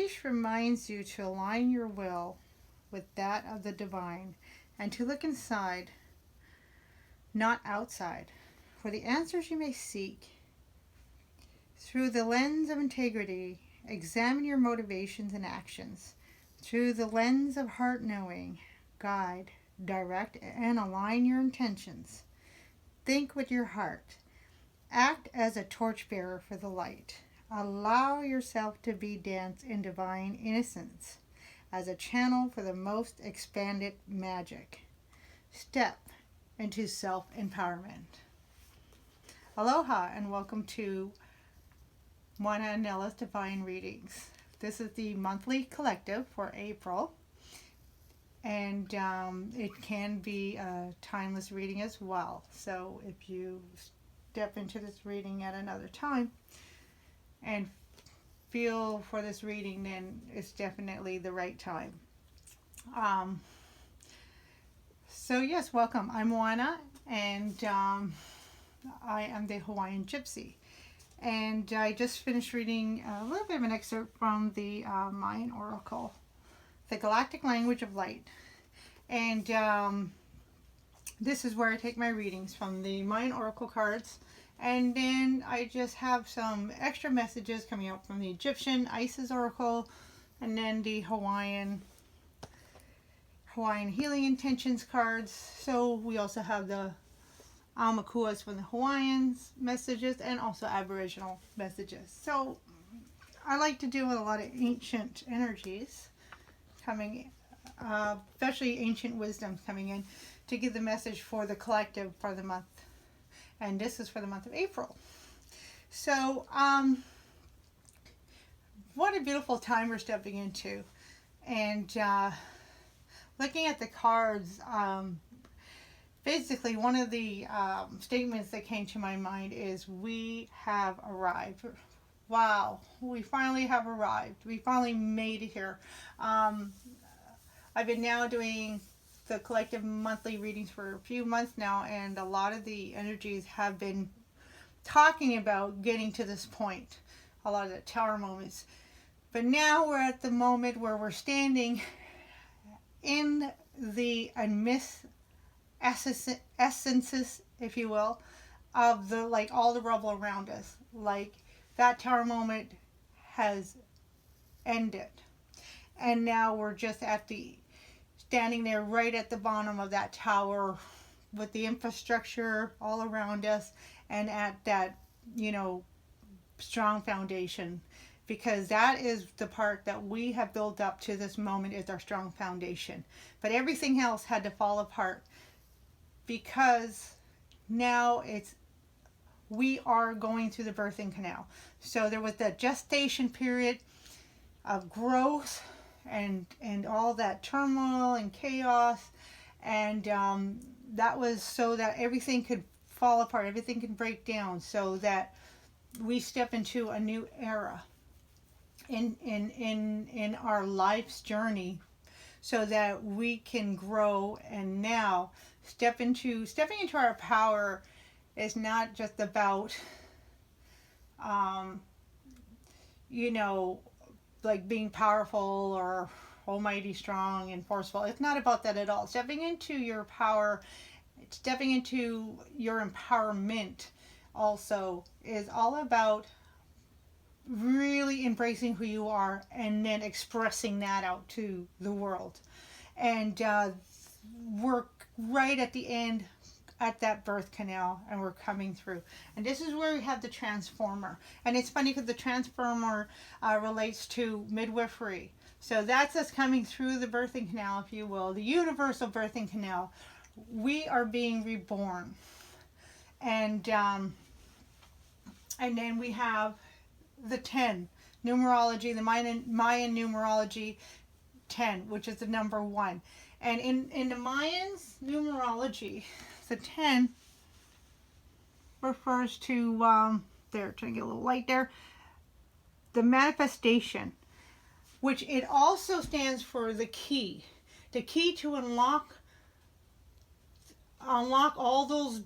page reminds you to align your will with that of the divine and to look inside, not outside, for the answers you may seek. Through the lens of integrity, examine your motivations and actions. Through the lens of heart knowing, guide, direct, and align your intentions. Think with your heart. Act as a torchbearer for the light. Allow yourself to be danced in divine innocence as a channel for the most expanded magic. Step into self-empowerment. Aloha and welcome to Moana and Anela's Divine Readings. This is the monthly collective for April, and it can be a timeless reading as well. So if you step into this reading at another time and feel for this reading, then it's definitely the right time. So yes, welcome. I'm Moana, and I am the Hawaiian Gypsy. And I just finished reading a little bit of an excerpt from the Mayan Oracle, the Galactic Language of Light. And this is where I take my readings from the Mayan Oracle cards. And then I just have some extra messages coming out from the Egyptian Isis Oracle, and then the Hawaiian Healing Intentions cards. So we also have the Aumakuas from the Hawaiians messages, and also Aboriginal messages. So I like to deal with a lot of ancient energies coming, especially ancient wisdoms coming in to give the message for the collective for the month. And this is for the month of April. So what a beautiful time we're stepping into. And looking at the cards, basically, one of the statements that came to my mind is, we have arrived. Wow, we finally have arrived. We finally made it here. I've been now doing the collective monthly readings for a few months now, and a lot of the energies have been talking about getting to this point, a lot of the tower moments. But now we're at the moment where we're standing in the essences, if you will, of the, like, all the rubble around us. Like, that tower moment has ended, and now we're just at the standing there right at the bottom of that tower with the infrastructure all around us, and at that, you know, strong foundation, because that is the part that we have built up to this moment, is our strong foundation. But everything else had to fall apart, because now we are going through the birthing canal. So there was the gestation period of growth and all that turmoil and chaos, and that was so that everything could fall apart, everything could break down, so that we step into a new era in our life's journey, so that we can grow. And now stepping into our power is not just about you know, like being powerful or almighty strong and forceful. It's not about that at all. Stepping into your power, stepping into your empowerment also is all about really embracing who you are, and then expressing that out to the world. And we're right at the end, at that birth canal, and we're coming through. And this is where we have the transformer. And it's funny because the transformer relates to midwifery. So that's us coming through the birthing canal, if you will, the universal birthing canal. We are being reborn. And then we have the 10 numerology, the Mayan numerology 10, which is the number 1. And in the Mayans numerology, the 10 refers to, there, trying to get a little light there, the manifestation, which it also stands for the key to unlock all those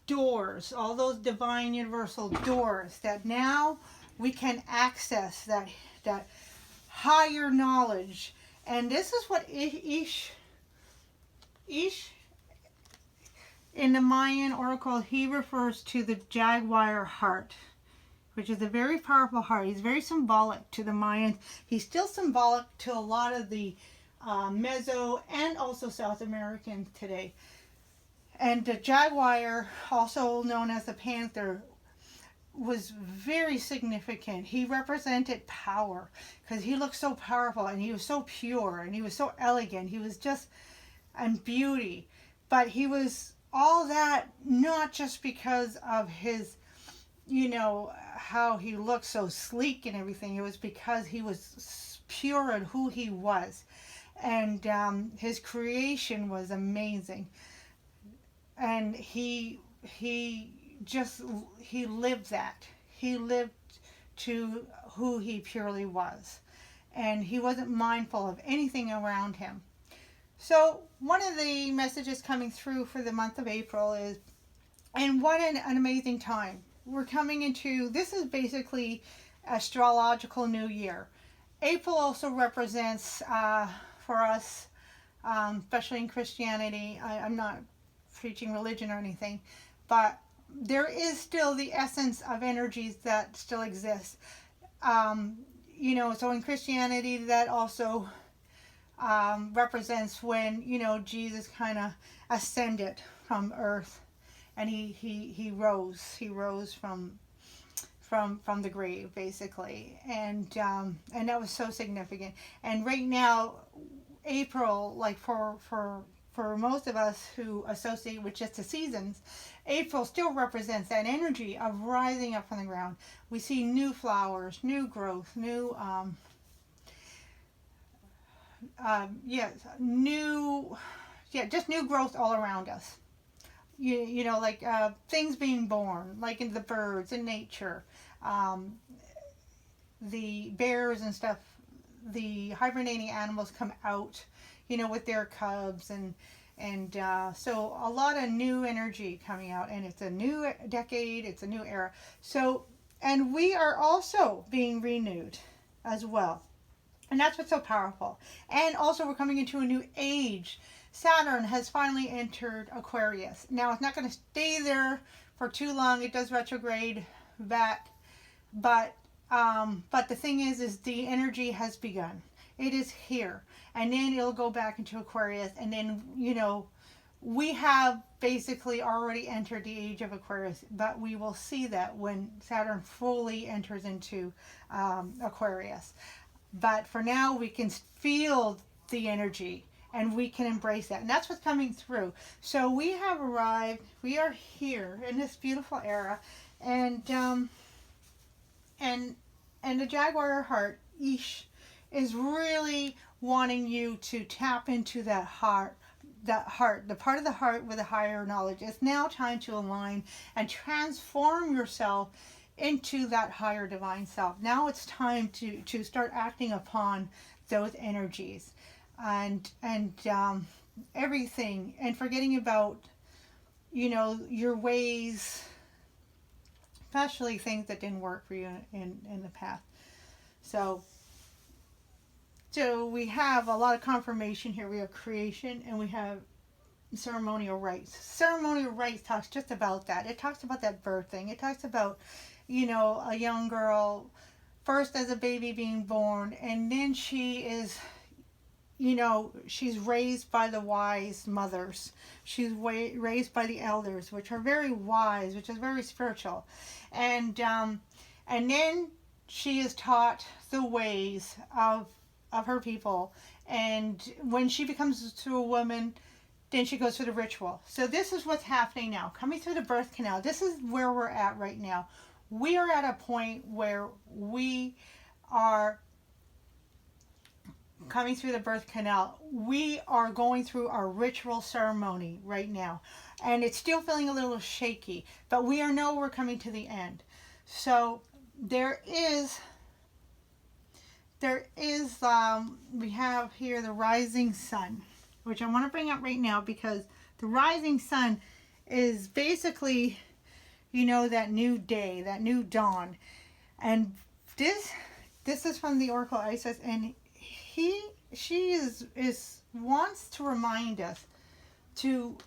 doors, all those divine universal doors that now we can access, that higher knowledge. And this is what Ish in the Mayan Oracle, he refers to the jaguar heart, which is a very powerful heart. He's very symbolic to the Mayans. He's still symbolic to a lot of the Meso and also South Americans today. And the jaguar, also known as the panther, was very significant. He represented power because he looked so powerful and he was so pure and he was so elegant. He was just, and beauty. But he was all that not just because of his, you know, how he looked so sleek and everything. It was because he was pure in who he was. And his creation was amazing. And he lived that. He lived to who he purely was. And he wasn't mindful of anything around him. So one of the messages coming through for the month of April is, and what an amazing time. We're coming into, this is basically astrological new year. April also represents, for us, especially in Christianity, I'm not preaching religion or anything, but there is still the essence of energies that still exist. You know, so in Christianity that also represents when, you know, Jesus kind of ascended from earth and he rose from the grave, basically. And that was so significant. And right now, April, like for most of us who associate with just the seasons, April still represents that energy of rising up from the ground. We see new flowers, new growth, just new growth all around us. You know, like things being born, like in the birds in nature, the bears and stuff, the hibernating animals come out, you know, with their cubs, and so a lot of new energy coming out, and it's a new decade, it's a new era. So, and we are also being renewed as well. And that's what's so powerful. And also we're coming into a new age. Saturn has finally entered Aquarius. Now it's not going to stay there for too long. It does retrograde back. But the thing is the energy has begun. It is here. And then it'll go back into Aquarius. And then, you know, we have basically already entered the age of Aquarius. But we will see that when Saturn fully enters into Aquarius. But for now, we can feel the energy and we can embrace that. And that's what's coming through. So we have arrived. We are here in this beautiful era. And the Jaguar heart, Ish, is really wanting you to tap into that heart, the part of the heart with a higher knowledge. It's now time to align and transform yourself into that higher divine self. Now it's time to start acting upon those energies and everything, and forgetting about, you know, your ways, especially things that didn't work for you in the past. So we have a lot of confirmation here. We have creation and we have ceremonial rites. Ceremonial rites talks just about that. It talks about that birth thing. It talks about, you know, a young girl first as a baby being born, and then she is, you know, she's raised by the wise mothers. She's raised by the elders, which are very wise, which is very spiritual. And then she is taught the ways of her people. And when she becomes to a woman, then she goes through the ritual. So this is what's happening now. Coming through the birth canal. This is where we're at right now. We are at a point where we are coming through the birth canal. We are going through our ritual ceremony right now. And it's still feeling a little shaky. But we know we're coming to the end. So we have here the rising sun, which I want to bring up right now, because the rising sun is basically, you know, that new day, that new dawn. And this this is from the Oracle Isis, and she is wants to remind us to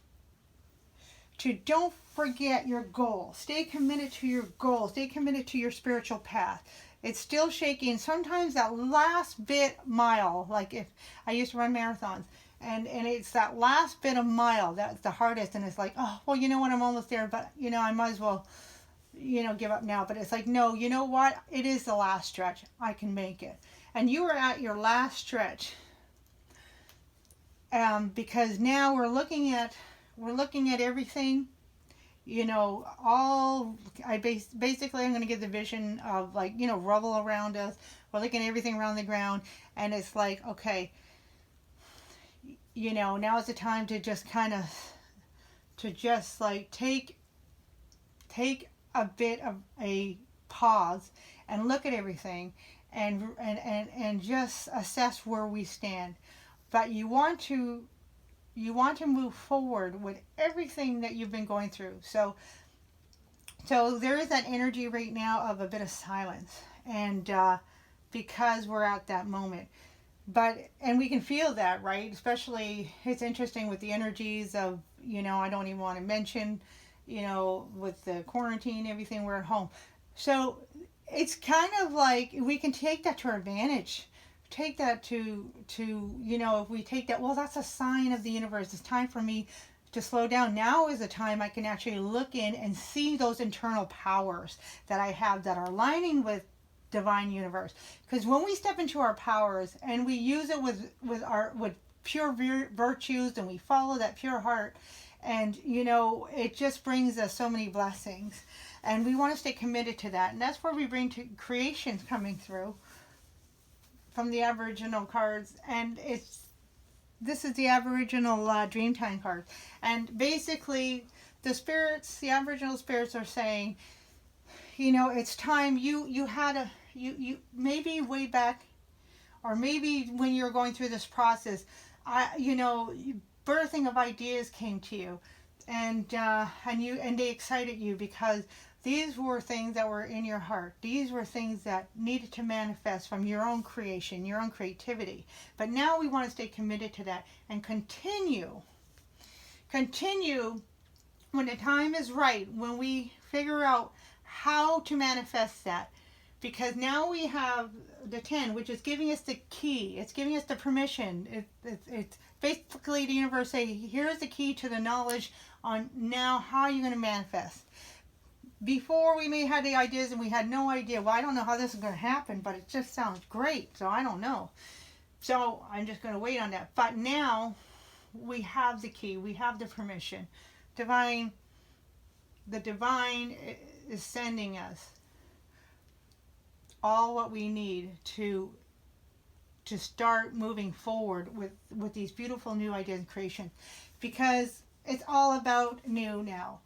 don't forget your goal. Stay committed to your goal. Stay committed to your spiritual path. It's still shaky, and sometimes that last bit mile, like if I used to run marathons, and it's that last bit of mile that's the hardest, and it's like, oh, well, you know what, I'm almost there, but you know, I might as well, you know, give up now. But it's like, no, you know what, it is the last stretch. I can make it. And you are at your last stretch, because now we're looking at everything, you know, basically I'm going to give the vision of, like, you know, rubble around us. We're looking at everything around the ground, and it's like, okay, you know, now is the time to just kind of, like take a bit of a pause and look at everything, and just assess where we stand. But you want to move forward with everything that you've been going through. So there is that energy right now of a bit of silence, and because we're at that moment. And we can feel that, right? Especially, it's interesting with the energies of, you know, I don't even want to mention, you know, with the quarantine, everything, we're at home. So it's kind of like we can take that to our advantage. Take that to you know, if we take that, well, that's a sign of the universe. It's time for me to slow down. Now is the time I can actually look in and see those internal powers that I have that are aligning with divine universe. Because when we step into our powers and we use it with pure virtues, and we follow that pure heart, and you know, it just brings us so many blessings, and we want to stay committed to that. And that's where we bring to creations coming through from the Aboriginal cards, and this is the Aboriginal Dreamtime card. And basically the Aboriginal spirits are saying, you know, it's time. You maybe way back, or maybe when you're going through this process, you know, birthing of ideas came to you, and they excited you because these were things that were in your heart. These were things that needed to manifest from your own creation, your own creativity. But now we want to stay committed to that and continue when the time is right, when we figure out how to manifest that. Because now we have the 10, which is giving us the key. It's giving us the permission. It's basically the universe saying, here's the key to the knowledge on now how you're going to manifest. Before, we may have the ideas and we had no idea. Well, I don't know how this is going to happen, but it just sounds great, so I don't know. So I'm just going to wait on that. But now we have the key. We have the permission. The divine is sending us all what we need to start moving forward with these beautiful new ideas and creation, because it's all about new now.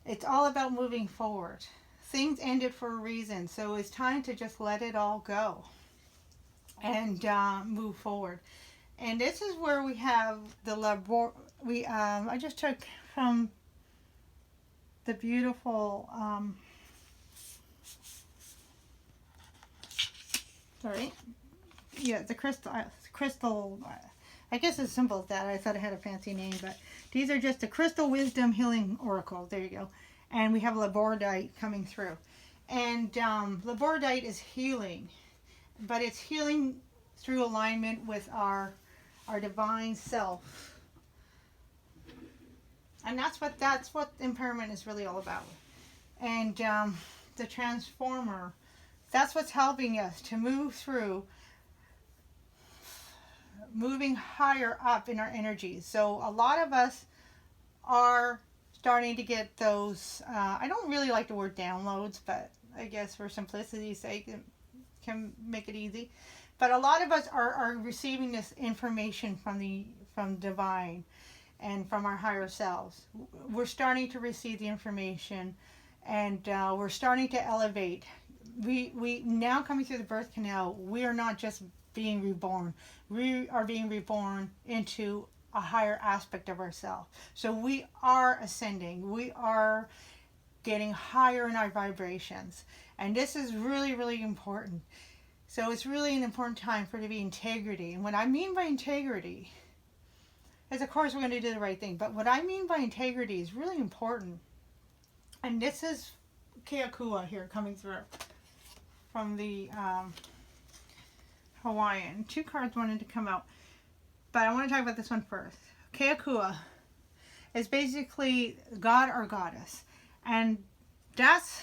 It's all about moving forward. Things ended for a reason, so it's time to just let it all go and move forward. And this is where we have the I just took from the beautiful the crystal. I guess it's simple as that. I thought it had a fancy name, but these are just the Crystal Wisdom Healing Oracle. There you go. And we have labradorite coming through. And labradorite is healing, but it's healing through alignment with our divine self. And that's what empowerment is really all about. And the transformer, that's what's helping us to move through, moving higher up in our energies. So a lot of us are starting to get those, I don't really like the word downloads, but I guess for simplicity's sake, it can make it easy. But a lot of us are receiving this information from divine and from our higher selves. We're starting to receive the information, and we're starting to elevate. We now, coming through the birth canal, we are not just being reborn. We are being reborn into a higher aspect of ourselves. So we are ascending. We are getting higher in our vibrations. And this is really, really important. So it's really an important time for it to be integrity. And what I mean by integrity is, of course, we're going to do the right thing. But what I mean by integrity is really important. And this is Keakua here coming through from the Hawaiian. 2 cards wanted to come out. But I want to talk about this one first. Keakua is basically God or goddess. And that's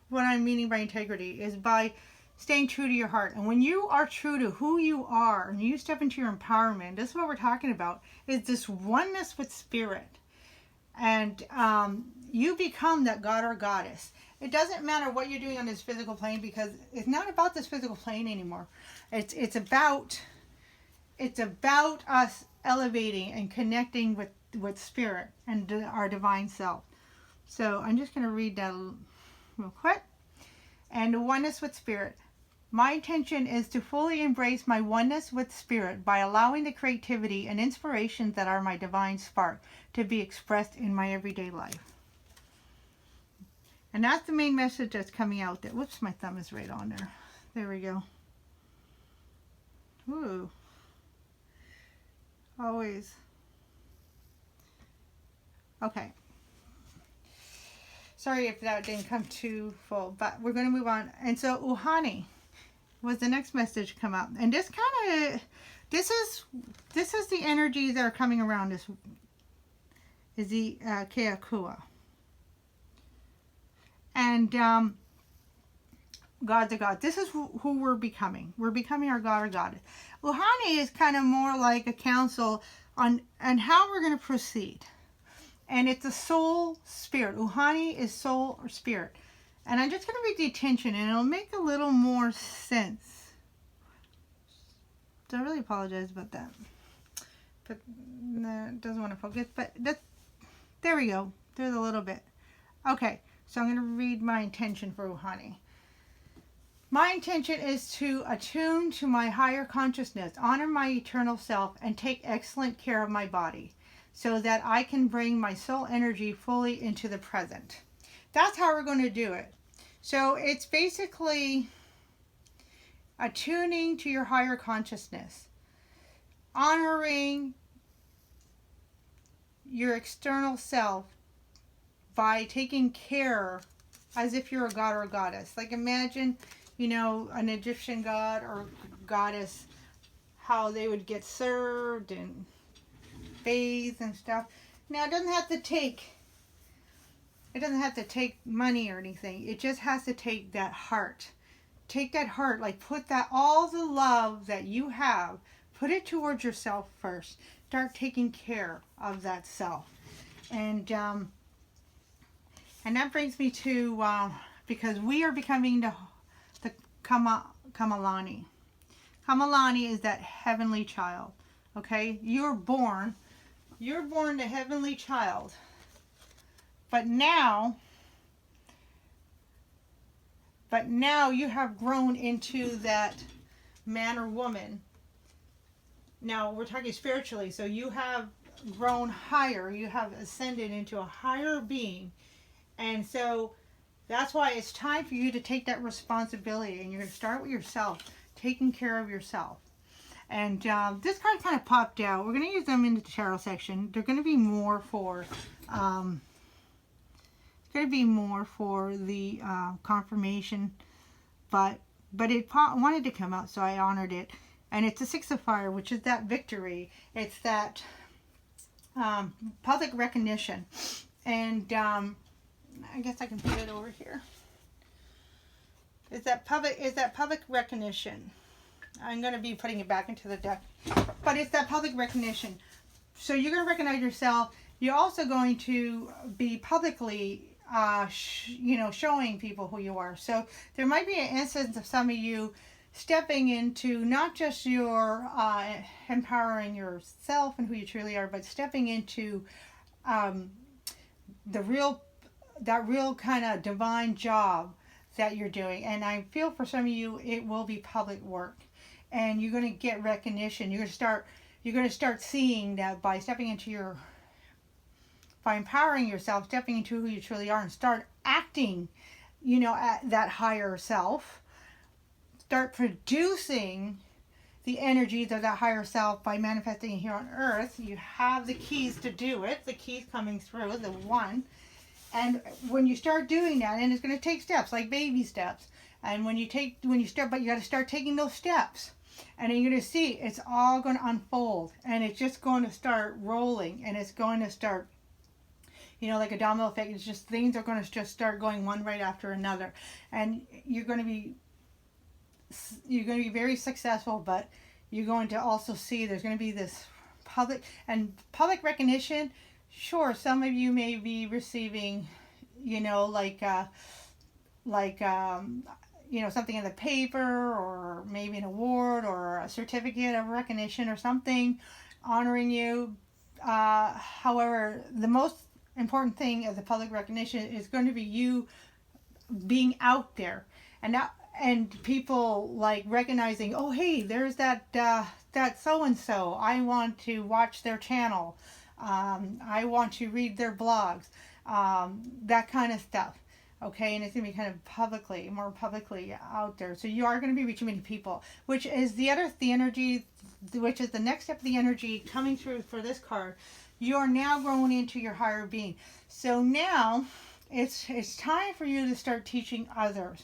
what I'm meaning by integrity, is by staying true to your heart. And when you are true to who you are and you step into your empowerment, this is what we're talking about, is this oneness with spirit. And you become that God or goddess. It doesn't matter what you're doing on this physical plane, because it's not about this physical plane anymore. It's about us elevating and connecting with spirit and our divine self. So I'm just going to read that real quick. And oneness with spirit. My intention is to fully embrace my oneness with spirit by allowing the creativity and inspirations that are my divine spark to be expressed in my everyday life. And that's the main message that's coming out there. Whoops, my thumb is right on there. There we go. Ooh. Always. Okay. Sorry if that didn't come too full, but we're going to move on. And so Uhani was the next message come up. And this kind of, this is the energy that are coming around this, is the Keakua. And God's a God. This is who we're becoming. We're becoming our God or goddess. Uhani is kind of more like a counsel on how we're going to proceed. And it's a soul spirit. Uhani is soul or spirit. And I'm just going to read the intention, and it'll make a little more sense. So I really apologize about that. But it doesn't want to focus. But there we go. There's a little bit. Okay, so I'm going to read my intention for Uhani. My intention is to attune to my higher consciousness, honor my eternal self, and take excellent care of my body, so that I can bring my soul energy fully into the present. That's how we're going to do it. So it's basically attuning to your higher consciousness, honoring your external self by taking care as if you're a god or a goddess. Like imagine, an Egyptian god or goddess, how they would get served and bathed and stuff. Now it doesn't have to take money or anything. It just has to take that heart. Take that heart, like put that, all the love that you have, put it towards yourself first. Start taking care of that self. And that brings me to, because we are becoming the Kamalani. Kamalani is that heavenly child. Okay? You're born the heavenly child. But now you have grown into that man or woman. Now we're talking spiritually, so you have grown higher. You have ascended into a higher being. And so that's why it's time for you to take that responsibility. And you're going to start with yourself, taking care of yourself. And this card kind of popped out. We're going to use them in the tarot section. They're going to be more for the confirmation, but it wanted to come out, so I honored it. And it's a 6 of fire, which is that victory. It's that public recognition. And I guess I can put it over here. Is that public recognition. I'm going to be putting it back into the deck. But it's that public recognition. So you're going to recognize yourself. You're also going to be publicly showing people who you are. So there might be an instance of some of you stepping into not just your empowering yourself and who you truly are, but stepping into that real kind of divine job that you're doing. And I feel for some of you it will be public work, and you're going to get recognition. You're going to start seeing that by stepping into by empowering yourself, stepping into who you truly are, and start acting, at that higher self. start producing the energies of that higher self by manifesting here on earth. You have the keys to do it. The keys coming through, the one. And when you start doing that, and it's going to take steps, like baby steps. And when you start, but you got to start taking those steps. And then you're going to see it's all going to unfold. And it's just going to start rolling. And it's going to start, like a domino effect. It's just things are going to just start going one right after another. And you're going to be very successful, but you're going to also see there's going to be this public recognition. Sure, some of you may be receiving, something in the paper, or maybe an award or a certificate of recognition or something honoring you. However, the most important thing as a public recognition is going to be you being out there, and people like recognizing, oh hey, there's that so and so. I want to watch their channel. I want to read their blogs. That kind of stuff. Okay, and it's going to be kind of more publicly out there. So you are going to be reaching many people, which is the energy, which is the next step of the energy coming through for this card. You are now growing into your higher being. So now it's time for you to start teaching others.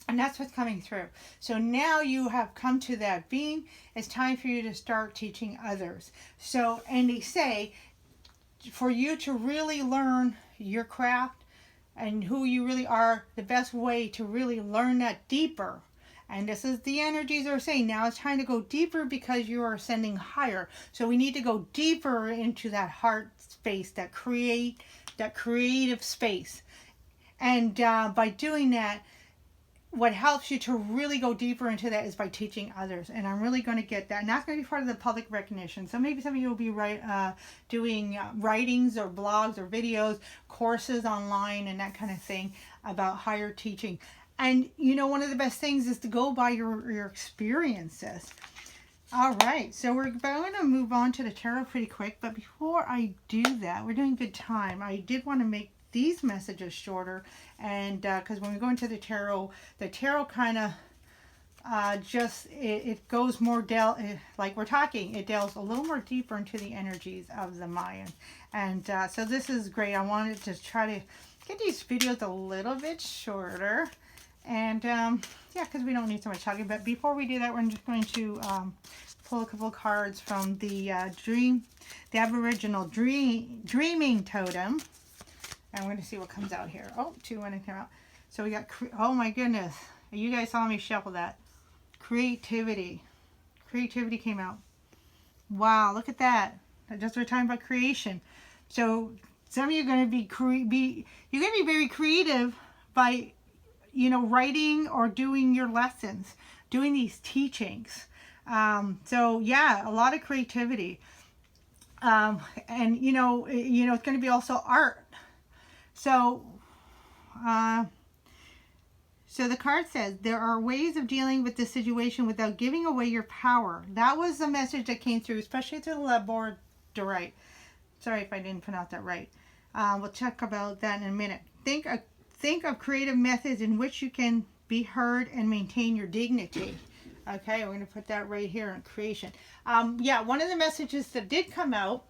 And that's what's coming through. So now you have come to that being. It's time for you to start teaching others. So, and they say, for you to really learn your craft and who you really are, the best way to really learn that deeper. And this is the energies are saying, now it's time to go deeper because you are ascending higher. So we need to go deeper into that heart space, that creative space. And by doing that, what helps you to really go deeper into that is by teaching others. And I'm really going to get that. And that's going to be part of the public recognition. So maybe some of you will be doing writings or blogs or videos, courses online and that kind of thing about higher teaching. And one of the best things is to go by your experiences. All right, so we're going to move on to the tarot pretty quick. But before I do that, we're doing good time. I did want to make these messages shorter, and because when we go into the tarot kind of it goes more like we're talking, it delves a little more deeper into the energies of the Mayan. And so this is great. I wanted to try to get these videos a little bit shorter, and yeah, because we don't need so much talking. But before we do that, we're just going to pull a couple cards from the Aboriginal Dreaming Totem. And we're going to see what comes out here. Oh, 2 when it came out. So we got, oh my goodness. You guys saw me shuffle that. Creativity. Creativity came out. Wow, look at that. Just we're talking about creation. So some of you are going to you're going to be very creative by, writing or doing your lessons, doing these teachings. So yeah, a lot of creativity. And it's going to be also art. So the card says, there are ways of dealing with this situation without giving away your power. That was the message that came through, especially to the labradorite. Sorry if I didn't pronounce that right. We'll check about that in a minute. Think of creative methods in which you can be heard and maintain your dignity. Okay, we're going to put that right here in creation. Yeah, one of the messages that did come out,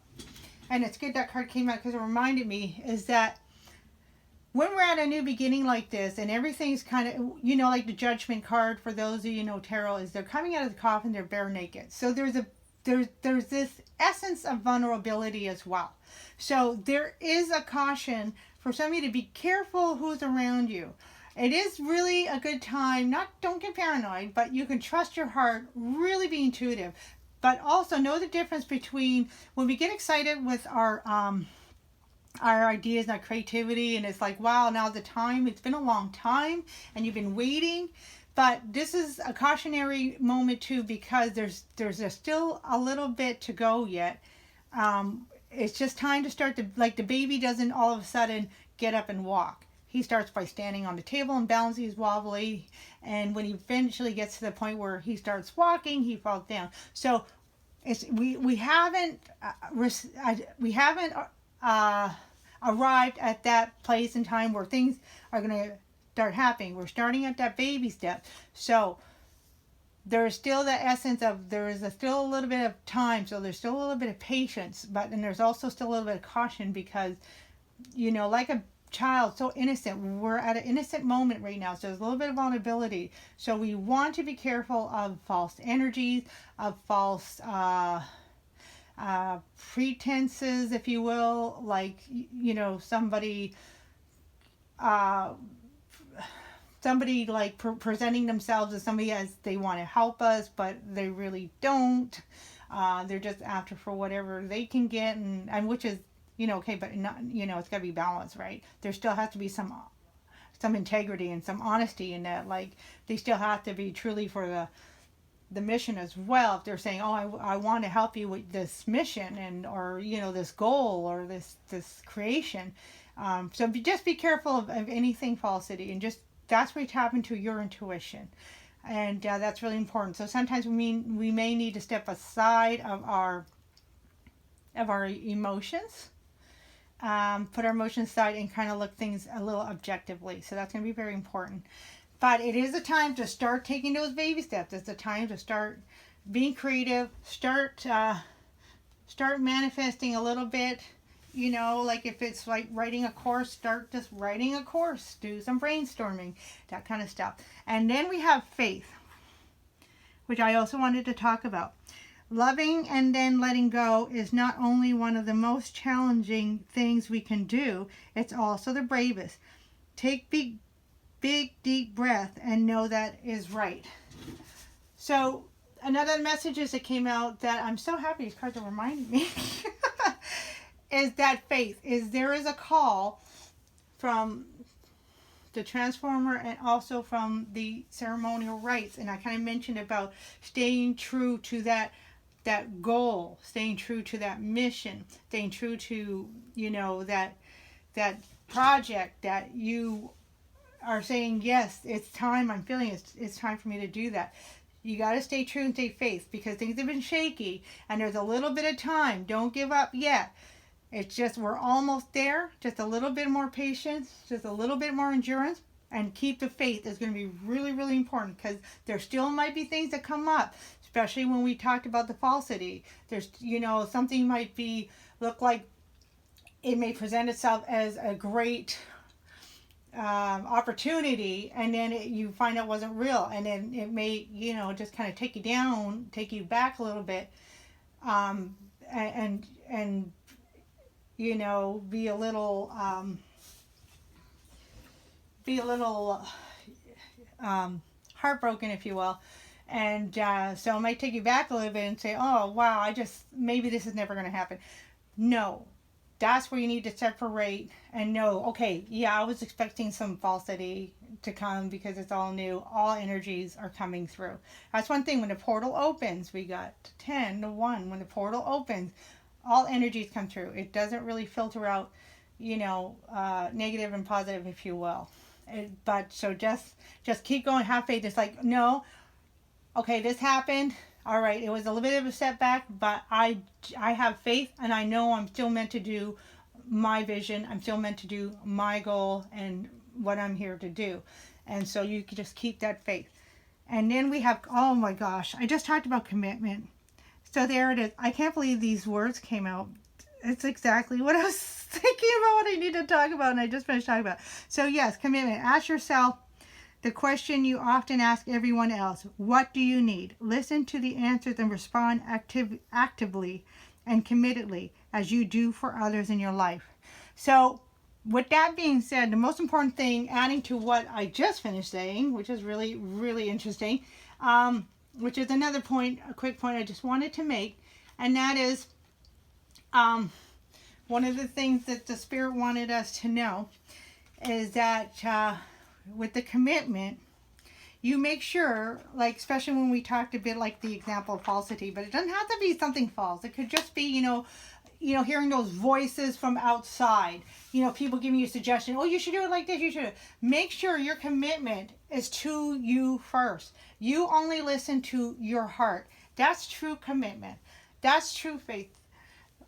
and it's good that card came out because it reminded me, is that when we're at a new beginning like this, and everything's kind of, like the Judgment card, for those of you know tarot, is they're coming out of the coffin, they're bare naked. So there's this essence of vulnerability as well. So there is a caution for some of you to be careful who's around you. It is really a good time, don't get paranoid, but you can trust your heart, really be intuitive. But also know the difference between when we get excited with our ideas and our creativity, and it's like, wow, now's the time. It's been a long time and you've been waiting. But this is a cautionary moment too, because there's still a little bit to go yet. It's just time to start like the baby doesn't all of a sudden get up and walk. He starts by standing on the table and balancing, he's wobbly, and when he eventually gets to the point where he starts walking, he falls down. So we haven't arrived at that place in time where things are going to start happening. We're starting at that baby step. So there's still the essence of, there is still a little bit of time, so there's still a little bit of patience, but then there's also still a little bit of caution because, you know, like a child, so innocent, we're at an innocent moment right now, so there's a little bit of vulnerability. So we want to be careful of false energies, of false pretenses, if you will, like, you know, somebody like presenting themselves as somebody as they want to help us, but they really don't. They're just after for whatever they can get, and which is, you know, okay, but not, you know, it's got to be balanced, right? There still has to be some integrity and some honesty in that. Like, they still have to be truly for the mission as well. If they're saying, oh, I want to help you with this mission, and, or, you know, this goal, or this creation. So just be careful of anything falsity, and just, that's where you tap into your intuition. And that's really important. So sometimes we may need to step aside of our emotions, put our emotions aside and kind of look things a little objectively. So that's going to be very important. But it is a time to start taking those baby steps. It's a time to start being creative, start manifesting a little bit. You know, like if it's like writing a course, start just writing a course, do some brainstorming, that kind of stuff. And then we have faith, which I also wanted to talk about. Loving and then letting go is not only one of the most challenging things we can do, it's also the bravest. Take big, deep breath and know that is right. So another messages that came out that I'm so happy these cards are reminding me is that faith is, there is a call from the transformer and also from the ceremonial rites. And I kind of mentioned about staying true to that goal, staying true to that mission, staying true to, you know, that project that you are saying, yes, it's time, I'm feeling it's time for me to do that. You got to stay true and stay faith, because things have been shaky and there's a little bit of time. Don't give up yet. It's just, we're almost there. Just a little bit more patience, just a little bit more endurance, and keep the faith is going to be really, really important, because there still might be things that come up, especially when we talked about the falsity. There's, you know, something might be, look like it may present itself as a great opportunity, and then you find out it wasn't real, and then it may, you know, just kind of take you down, take you back a little bit, and you know, be a little heartbroken, if you will. And so it might take you back a little bit and say, oh, wow, maybe this is never going to happen. No, that's where you need to separate and know, okay, yeah, I was expecting some falsity to come because it's all new. All energies are coming through. That's one thing. When the portal opens, we got 10 to 1. When the portal opens, all energies come through. It doesn't really filter out, you know, negative and positive, if you will. But so just keep going. Have faith. It's like, no, okay, this happened. All right, it was a little bit of a setback, but I have faith, and I know I'm still meant to do my vision. I'm still meant to do my goal and what I'm here to do. And so you can just keep that faith. And then we have, oh my gosh, I just talked about commitment. So there it is. I can't believe these words came out. It's exactly what I was thinking about, what I need to talk about, and I just finished talking about. So yes, commitment. Ask yourself the question you often ask everyone else. What do you need? Listen to the answers and respond actively and committedly as you do for others in your life. So with that being said, the most important thing, adding to what I just finished saying, which is really, really interesting, which is another point, a quick point I just wanted to make, and that is one of the things that the Spirit wanted us to know is that with the commitment, you make sure, like, especially when we talked a bit like the example of falsity, but it doesn't have to be something false. It could just be, you know, hearing those voices from outside, you know, people giving you a suggestion, oh, you should do it like this, you should. Make sure your commitment is to you first. You only listen to your heart. That's true commitment. That's true faith.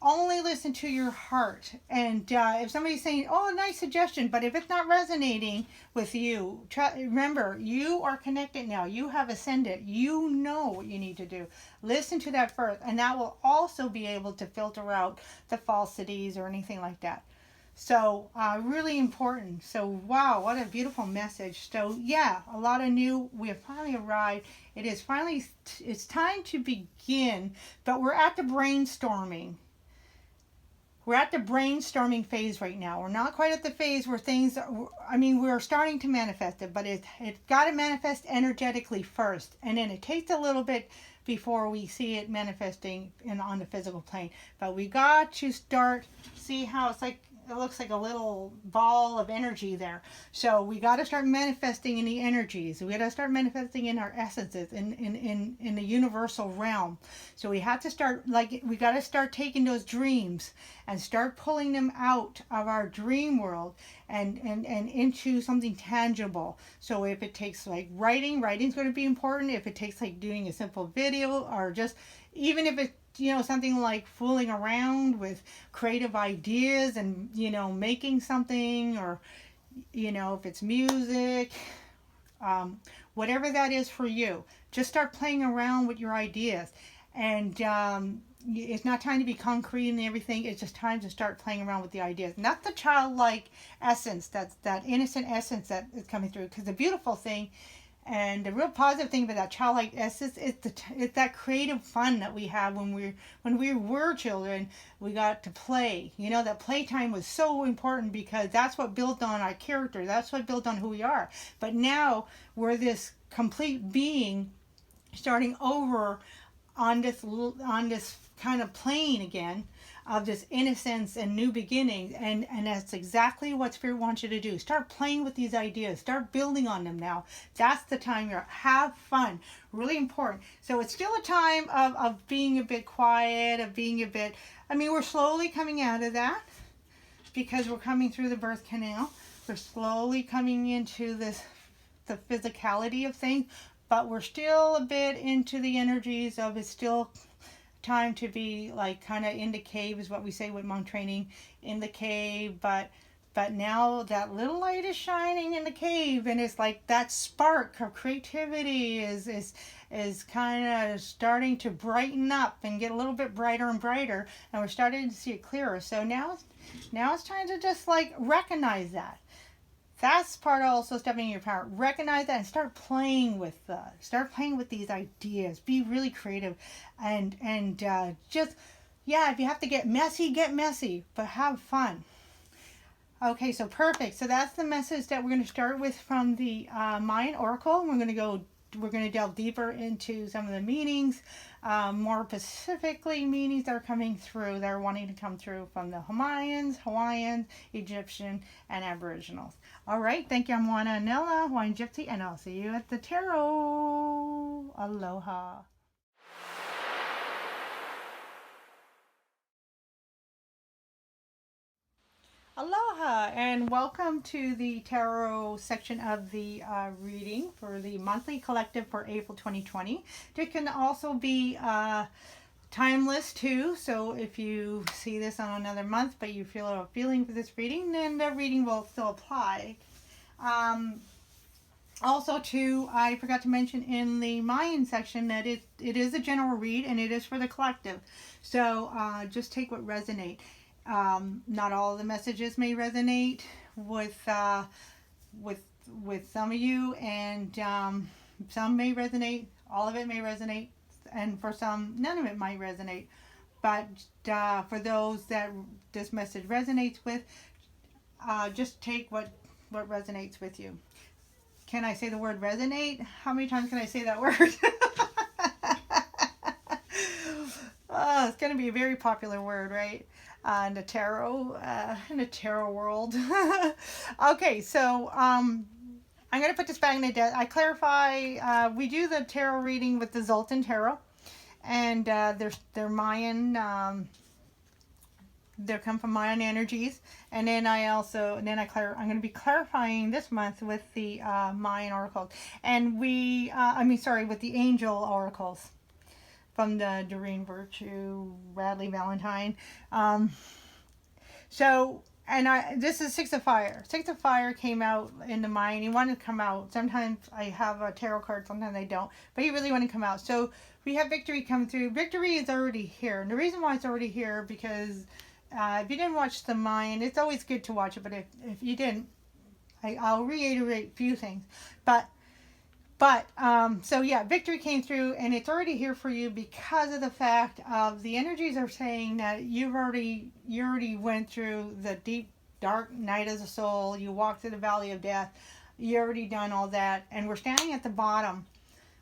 only listen to your heart. And if somebody's saying, oh, nice suggestion, but if it's not resonating with you, remember, you are connected now. You have ascended. You know what you need to do. Listen to that first, and that will also be able to filter out the falsities or anything like that. So really important. So wow, what a beautiful message. So yeah, a lot of new, we have finally arrived. It is finally, it's time to begin, but we're at the brainstorming. We're at the brainstorming phase right now. We're not quite at the phase where things, I mean, we're starting to manifest it, but it's got to manifest energetically first. And then it takes a little bit before we see it manifesting on the physical plane. But we got to start, see how it's like, it looks like a little ball of energy there. So we got to start manifesting in the energies. We got to start manifesting in our essences, in the universal realm. So we have to start, like, we got to start taking those dreams and start pulling them out of our dream world and into something tangible. So if it takes like writing's going to be important. If it takes like doing a simple video, or just even if it, you know, something like fooling around with creative ideas and, you know, making something, or, you know, if it's music, whatever that is for you, just start playing around with your ideas. And it's not time to be concrete and everything. It's just time to start playing around with the ideas. Not the childlike essence, that innocent essence that is coming through. Because the beautiful thing, and the real positive thing about that childlike essence is it's that creative fun that we have when we were children. We got to play. You know, that playtime was so important because that's what built on our character. That's what built on who we are. But now we're this complete being starting over on this kind of plane again of this innocence and new beginnings, and that's exactly what Spirit wants you to do. Start playing with these ideas. Start building on them now. That's the time you're have fun. Really important. So it's still a time of being a bit quiet, of being a bit, I mean, we're slowly coming out of that because we're coming through the birth canal. We're slowly coming into the physicality of things, but we're still a bit into the energies of it's still time to be like kind of in the cave, is what we say with monk training, in the cave, but now that little light is shining in the cave, and it's like that spark of creativity is kind of starting to brighten up and get a little bit brighter and brighter, and we're starting to see it clearer. So now it's time to just like recognize that. That's part of also stepping in your power. Recognize that and start playing with these ideas. Be really creative, and just, yeah, if you have to get messy, but have fun. Okay, so perfect. So that's the message that we're going to start with from the Mayan Oracle. We're going to delve deeper into some of the meanings, more specifically meanings that are coming through, that are wanting to come through from the Hawaiian, Egyptian, and Aboriginals. All right, thank you. I'm Moana, Anela, Hawaiian Gypsy, and I'll see you at the tarot. Aloha. Aloha, and welcome to the tarot section of the reading for the monthly collective for April 2020. It can also be timeless too, so if you see this on another month but you feel a feeling for this reading, then the reading will still apply. Also too, I forgot to mention in the Mayan section that it is a general read and it is for the collective, so just take what resonates. Not all of the messages may resonate with some of you, and some may resonate. All of it may resonate, and for some, none of it might resonate. But for those that this message resonates with, just take what resonates with you. Can I say the word resonate? How many times can I say that word? Oh, it's going to be a very popular word, right? In the tarot world. Okay, so I'm going to put this back in the deck. I clarify, we do the tarot reading with the Zoltan Tarot, and they're Mayan, they come from Mayan energies, and then I'm going to be clarifying this month with the Mayan Oracles, and with the Angel Oracles. from the Doreen Virtue Radley Valentine. This is Six of Fire. Six of Fire came out in the Mayan. He wanted to come out. Sometimes I have a tarot card, sometimes I don't. But he really wanted to come out. So we have Victory come through. Victory is already here. And the reason why it's already here, because if you didn't watch the Mayan, it's always good to watch it. But if you didn't, I'll reiterate a few things. So yeah, Victory came through, and it's already here for you because of the fact of the energies are saying that you already went through the deep, dark night of the soul. You walked through the valley of death. You already done all that, and we're standing at the bottom.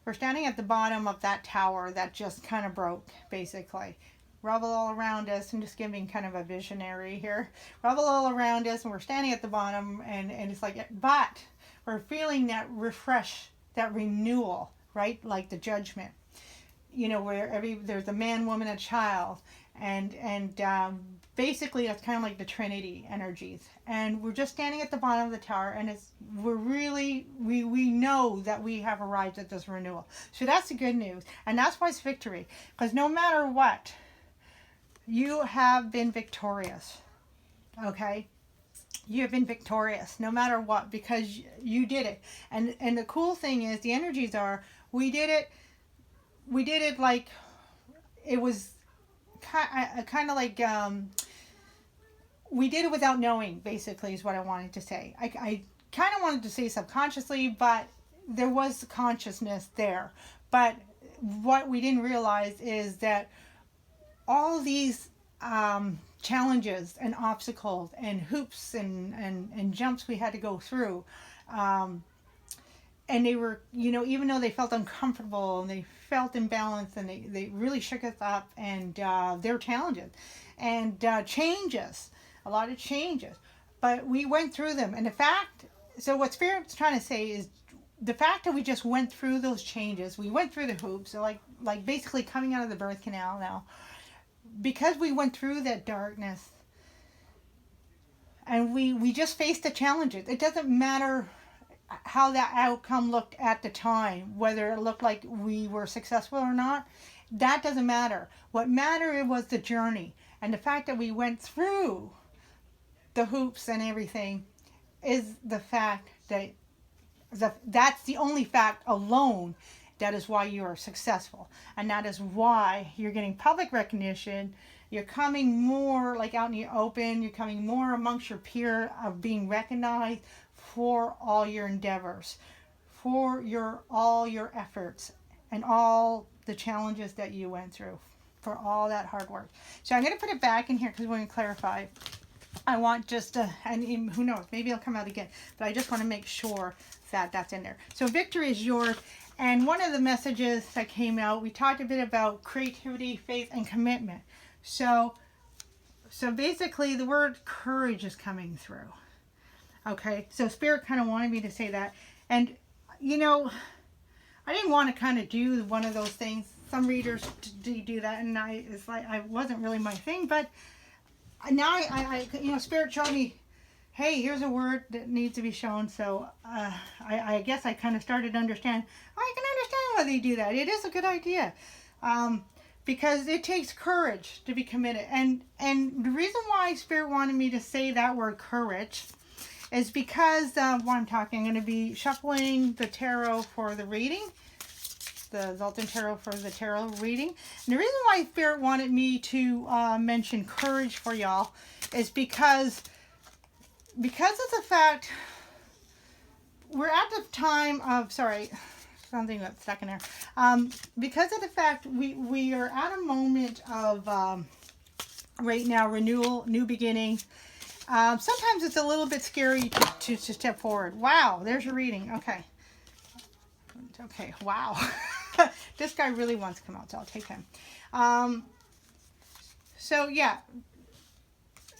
We're standing at the bottom of that tower that just kind of broke, basically. Rubble all around us. I'm just giving kind of a visionary here. Rubble all around us, and we're standing at the bottom, and it's like, but we're feeling that refresh, that renewal, right? Like the judgment, where there's a man, woman, a child, and basically that's kind of like the Trinity energies. And we're just standing at the bottom of the tower, and we know that we have arrived at this renewal. So that's the good news, and that's why it's victory, because no matter what, you have been victorious. Okay. You have been victorious no matter what, because you did it. And the cool thing is, the energies are, we did it like it was kind of like we did it without knowing, basically, is what I wanted to say. I kind of wanted to say subconsciously, but there was consciousness there. But what we didn't realize is that all these challenges and obstacles and hoops and jumps we had to go through, and they were, even though they felt uncomfortable and they felt imbalanced, and they really shook us up, and they're challenges and changes, a lot of changes, but we went through them. And so what Spirit's trying to say is the fact that we just went through those changes, we went through the hoops, so like basically coming out of the birth canal now, because we went through that darkness, and we just faced the challenges. It doesn't matter how that outcome looked at the time, whether it looked like we were successful or not. That doesn't matter. What mattered was the journey, and the fact that we went through the hoops and everything is the fact that that's the only fact alone. That is why you are successful. And that is why you're getting public recognition. You're coming more like out in the open. You're coming more amongst your peer of being recognized for all your endeavors, for all your efforts, and all the challenges that you went through, for all that hard work. So I'm going to put it back in here because we're going to clarify. I want just and who knows, maybe it'll come out again. But I just want to make sure that that's in there. So victory is yours. And one of the messages that came out, we talked a bit about creativity, faith, and commitment. So basically the word courage is coming through. Okay, so Spirit kind of wanted me to say that. And, I didn't want to kind of do one of those things. Some readers do that, and it's like, I wasn't really my thing. But now I Spirit showed me, hey, here's a word that needs to be shown. So I guess I kind of started to understand. I can understand why they do that. It is a good idea, because it takes courage to be committed. And the reason why Spirit wanted me to say that word courage is because while I'm talking, I'm going to be shuffling the tarot for the reading, the Zoltan Tarot for the tarot reading. And the reason why Spirit wanted me to mention courage for y'all is because of the fact we're at the time of, something got stuck in there. Because of the fact we are at a moment of right now, renewal, new beginnings. Sometimes it's a little bit scary to step forward. Wow, there's your reading. Okay, wow. This guy really wants to come out, so I'll take him.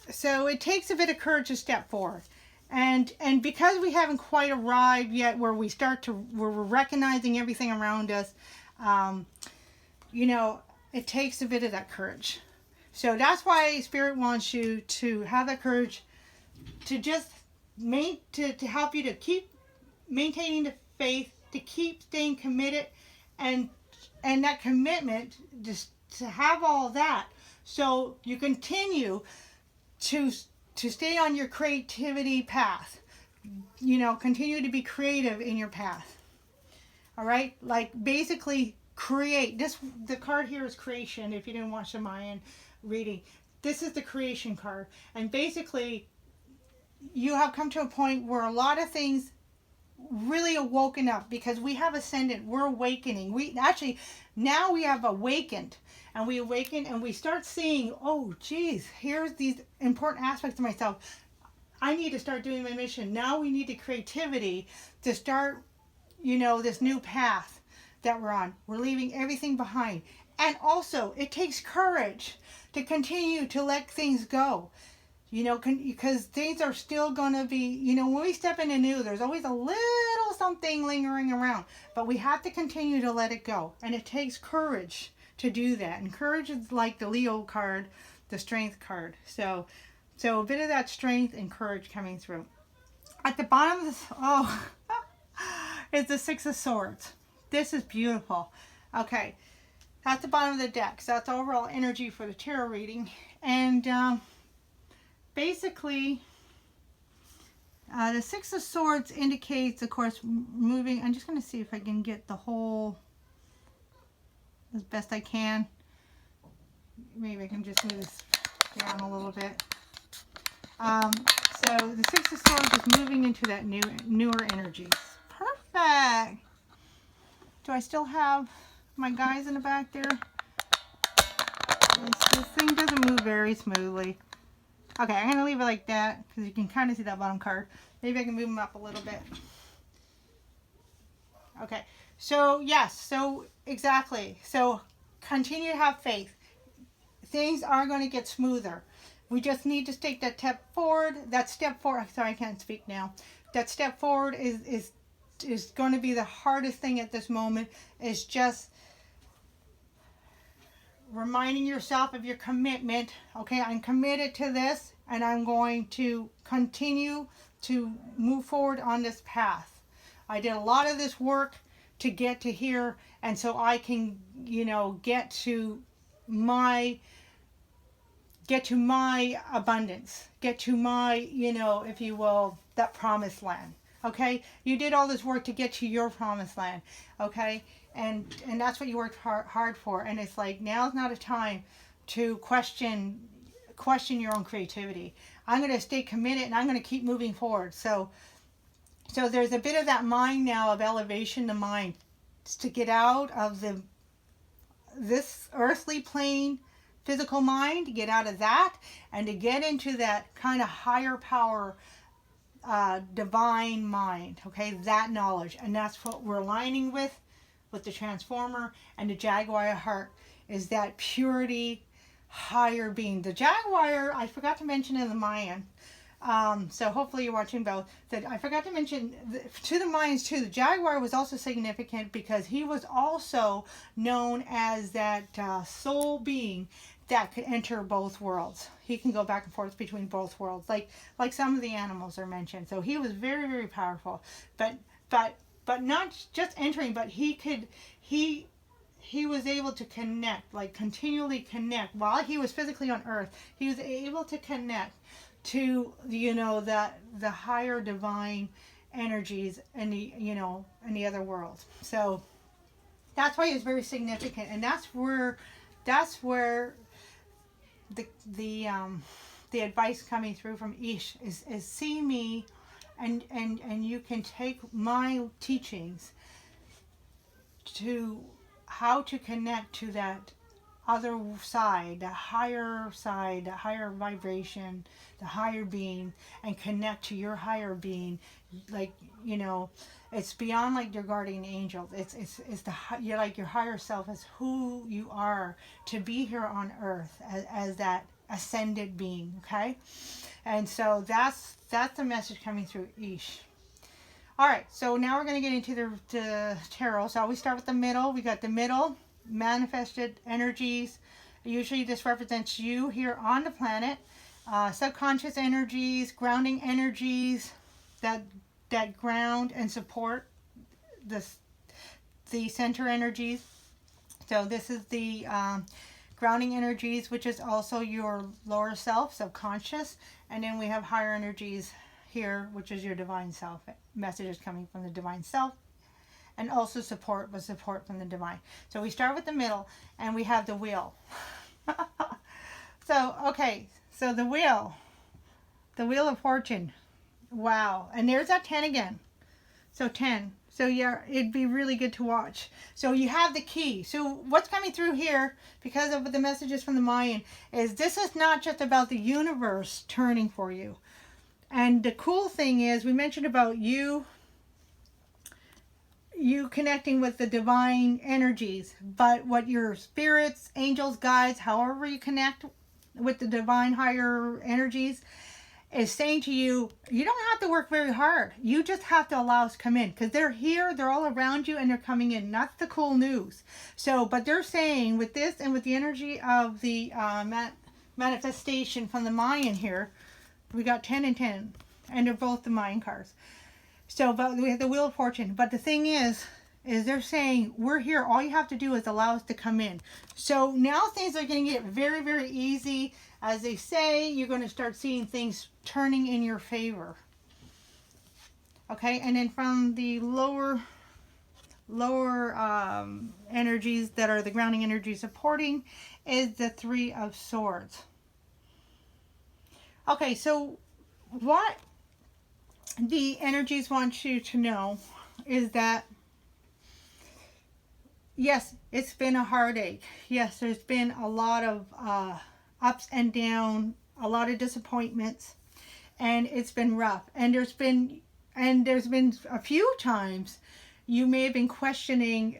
So it takes a bit of courage to step forward. And because we haven't quite arrived yet where we're recognizing everything around us, it takes a bit of that courage. So that's why Spirit wants you to have that courage to just to help you to keep maintaining the faith, to keep staying committed, and and that commitment just to have all that, so you continue to stay on your creativity path. Continue to be creative in your path. All right, like basically create. The card here is creation. If you didn't watch the Mayan reading, this is the creation card, and basically you have come to a point where a lot of things really awoken up, because we have ascended, we're awakening. Now we have awakened, and we awaken and we start seeing, oh geez, here's these important aspects of myself. I need to start doing my mission. Now we need the creativity to start, this new path that we're on. We're leaving everything behind. And also, it takes courage to continue to let things go. Because things are still going to be, when we step into new, there's always a little something lingering around. But we have to continue to let it go. And it takes courage to do that. And courage is like the Leo card, the strength card. So a bit of that strength and courage coming through. At the bottom of this, is the Six of Swords. This is beautiful. Okay, at the bottom of the deck. So that's overall energy for the tarot reading. And basically, the Six of Swords indicates, of course, moving. I'm just going to see if I can get the whole as best I can. Maybe I can just move this down a little bit. So the Six of Swords is moving into that newer energy. Perfect. Do I still have my guys in the back there? This thing doesn't move very smoothly. Okay, I'm going to leave it like that because you can kind of see that bottom card. Maybe I can move them up a little bit. Okay, so yes, so exactly. So continue to have faith. Things are going to get smoother. We just need to take that step forward. That step forward, sorry, I can't speak now. That step forward is going to be the hardest thing at this moment. Is just reminding yourself of your commitment. Okay, I'm committed to this, and I'm going to continue to move forward on this path. I did a lot of this work to get to here, and so I can, get to my abundance, get to my, if you will, that promised land. Okay, you did all this work to get to your promised land. Okay, and that's what you worked hard for. And it's like, now's not a time to question your own creativity. I'm going to stay committed, and I'm going to keep moving forward. So there's a bit of that mind now of elevation, the mind, to get out of this earthly plane, physical mind, to get out of that, and to get into that kind of higher power, divine mind. Okay, that knowledge, and that's what we're aligning with the Transformer and the Jaguar heart, is that purity, higher being. The Jaguar, I forgot to mention in the Mayan. So hopefully you're watching both. That I forgot to mention to the Mayans too. The Jaguar was also significant because he was also known as that soul being that could enter both worlds. He can go back and forth between both worlds, like some of the animals are mentioned. So he was very, very powerful. But not just entering, but he was able to connect, like continually connect while he was physically on Earth. He was able to connect to the higher divine energies and the other worlds. So that's why it's very significant, and that's where the advice coming through from Ish is see me, and you can take my teachings to how to connect to that other side, the higher vibration, the higher being, and connect to your higher being. Like, it's beyond like your guardian angel. It's you're like your higher self is who you are to be here on earth as that ascended being. Okay, and so that's the message coming through Ish. All right, so now we're going to get into the tarot. So we start with the middle. We got the middle, manifested energies. Usually this represents you here on the planet. Subconscious energies, grounding energies that ground and support the center energies. So this is the grounding energies, which is also your lower self, subconscious. And then we have higher energies here, which is your divine self. Messages coming from the divine self. And also support from the divine. So we start with the middle, and we have the wheel. So, okay, so the wheel of fortune. Wow. And there's that 10 again. So 10. So yeah, it'd be really good to watch. So you have the key. So what's coming through here, because of the messages from the Mayan, is this is not just about the universe turning for you. And the cool thing is, we mentioned about you connecting with the divine energies, but what your spirits, angels, guides, however you connect with the divine higher energies, is saying to you, you don't have to work very hard. You just have to allow us to come in, because they're here, they're all around you, and they're coming in. That's the cool news. So, but they're saying with this and with the energy of the manifestation from the Mayan here, we got 10 and 10, and they're both the Mayan cards. So, but we have the Wheel of Fortune. But the thing is they're saying, we're here. All you have to do is allow us to come in. So now things are going to get very, very easy. As they say, you're going to start seeing things turning in your favor. Okay, and then from the lower energies that are the grounding energy supporting is the Three of Swords. Okay, so what the energies want you to know is that, yes, it's been a heartache. Yes, there's been a lot of ups and downs, a lot of disappointments, and it's been rough. And there's been a few times you may have been questioning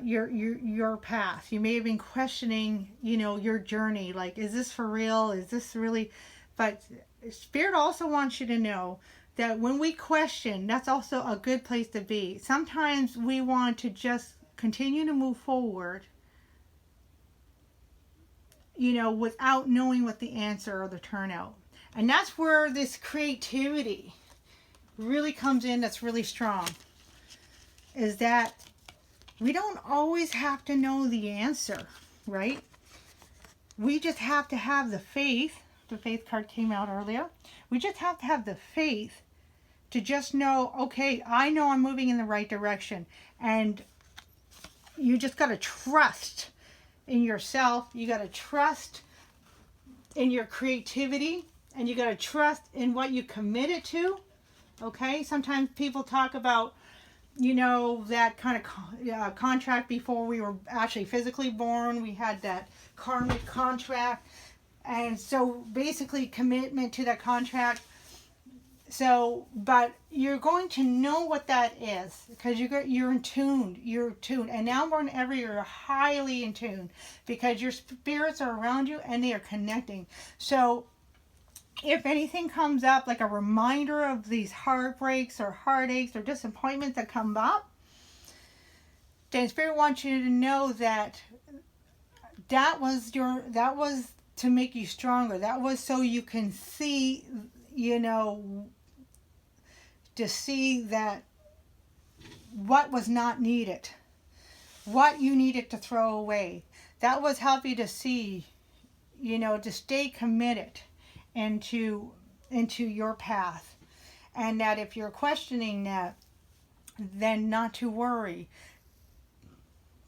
your path. You may have been questioning, your journey. Like, is this for real? Is this really? But Spirit also wants you to know that when we question, that's also a good place to be. Sometimes we want to just continue to move forward, without knowing what the answer or the turnout. And that's where this creativity really comes in, that's really strong. Is that we don't always have to know the answer, right? We just have to have the faith. The faith card came out earlier. We just have to have the faith to just know, okay, I know I'm moving in the right direction. And you just got to trust in yourself. You got to trust in your creativity. And you got to trust in what you committed to. Okay? Sometimes people talk about, that kind of contract before we were actually physically born. We had that karmic contract. And so basically commitment to that contract. So, but you're going to know what that is because you're in tune. You're tuned. And now more than ever, you're highly in tune because your spirits are around you and they are connecting. So if anything comes up, like a reminder of these heartbreaks or heartaches or disappointments that come up, then Spirit wants you to know that was to make you stronger. That was so you can see, to see that what was not needed, what you needed to throw away. That was help you to see, to stay committed into your path. And that if you're questioning that, then not to worry.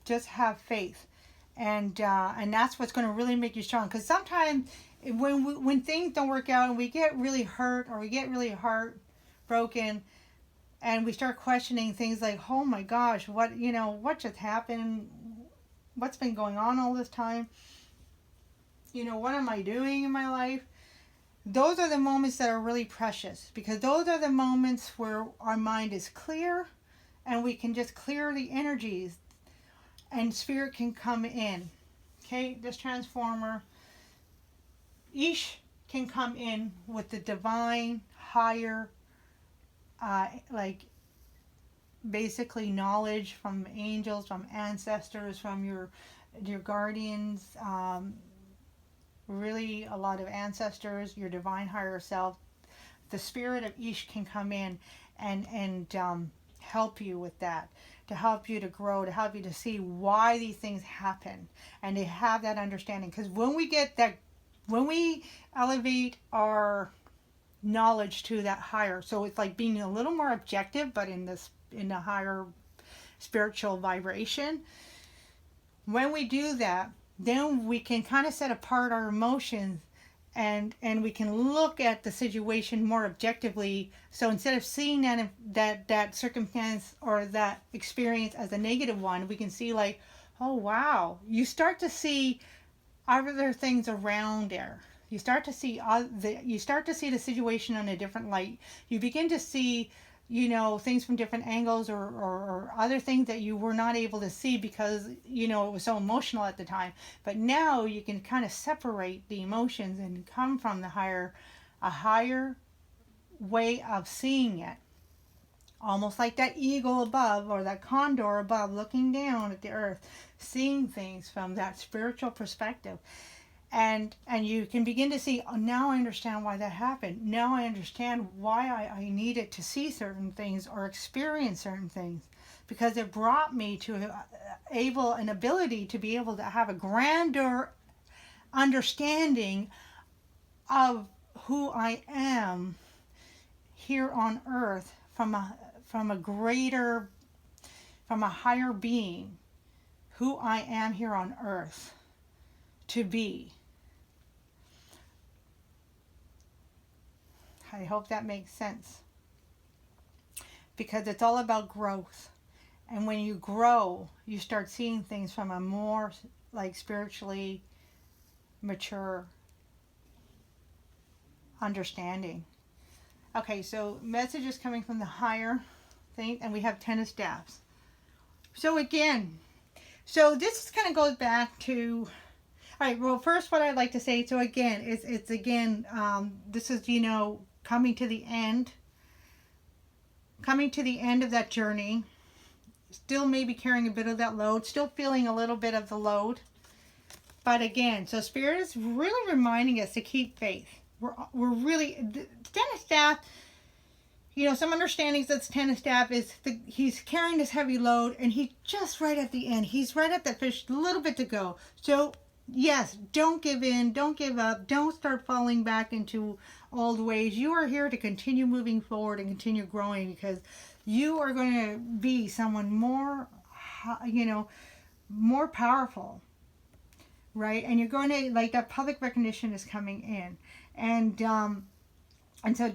Just have faith. And that's what's going to really make you strong. Because sometimes when things don't work out and we get really hurt or we get really heartbroken and we start questioning things like, oh my gosh, what just happened? What's been going on all this time? What am I doing in my life? Those are the moments that are really precious because those are the moments where our mind is clear and we can just clear the energies. And Spirit can come in. Okay, this transformer. Ish can come in with the divine, higher, basically knowledge from angels, from ancestors, from your guardians. Really a lot of ancestors, your divine higher self. The Spirit of Ish can come in and help you with that, to help you to grow, to help you to see why these things happen, and to have that understanding. Because when we elevate our knowledge to that higher, so it's like being a little more objective, but in a higher spiritual vibration. When we do that, then we can kind of set apart our emotions, and we can look at the situation more objectively. So instead of seeing that circumstance or that experience as a negative one, we can see like, oh wow, you start to see other things around there. You start to see the situation in a different light. You begin to see, things from different angles, or other things that you were not able to see because, it was so emotional at the time. But now you can kind of separate the emotions and come from a higher way of seeing it. Almost like that eagle above, or that condor above, looking down at the earth, seeing things from that spiritual perspective. And you can begin to see, oh, now I understand why that happened. Now I understand why I needed to see certain things or experience certain things, because it brought me to an ability to be able to have a grander understanding of who I am here on earth from a higher being, who I am here on earth to be. I hope that makes sense, because it's all about growth. And when you grow, you start seeing things from a more like spiritually mature understanding. Okay, so messages coming from the higher thing, and we have 10 of staffs. So again, this kind of goes back to, all right, well, first what I'd like to say, so again, it's again, this is, coming to the end of that journey, still maybe carrying a bit of that load, still feeling a little bit of the load. But again, so Spirit is really reminding us to keep faith. We're really, the 10 of staff, some understandings that 10 of staff is he's carrying this heavy load, and he's just right at the end. He's right at that fish, a little bit to go. So yes, don't give in, don't give up, don't start falling back into old ways. You are here to continue moving forward and continue growing, because you are going to be someone more, more powerful, right? And you're going to, like, that public recognition is coming in. And so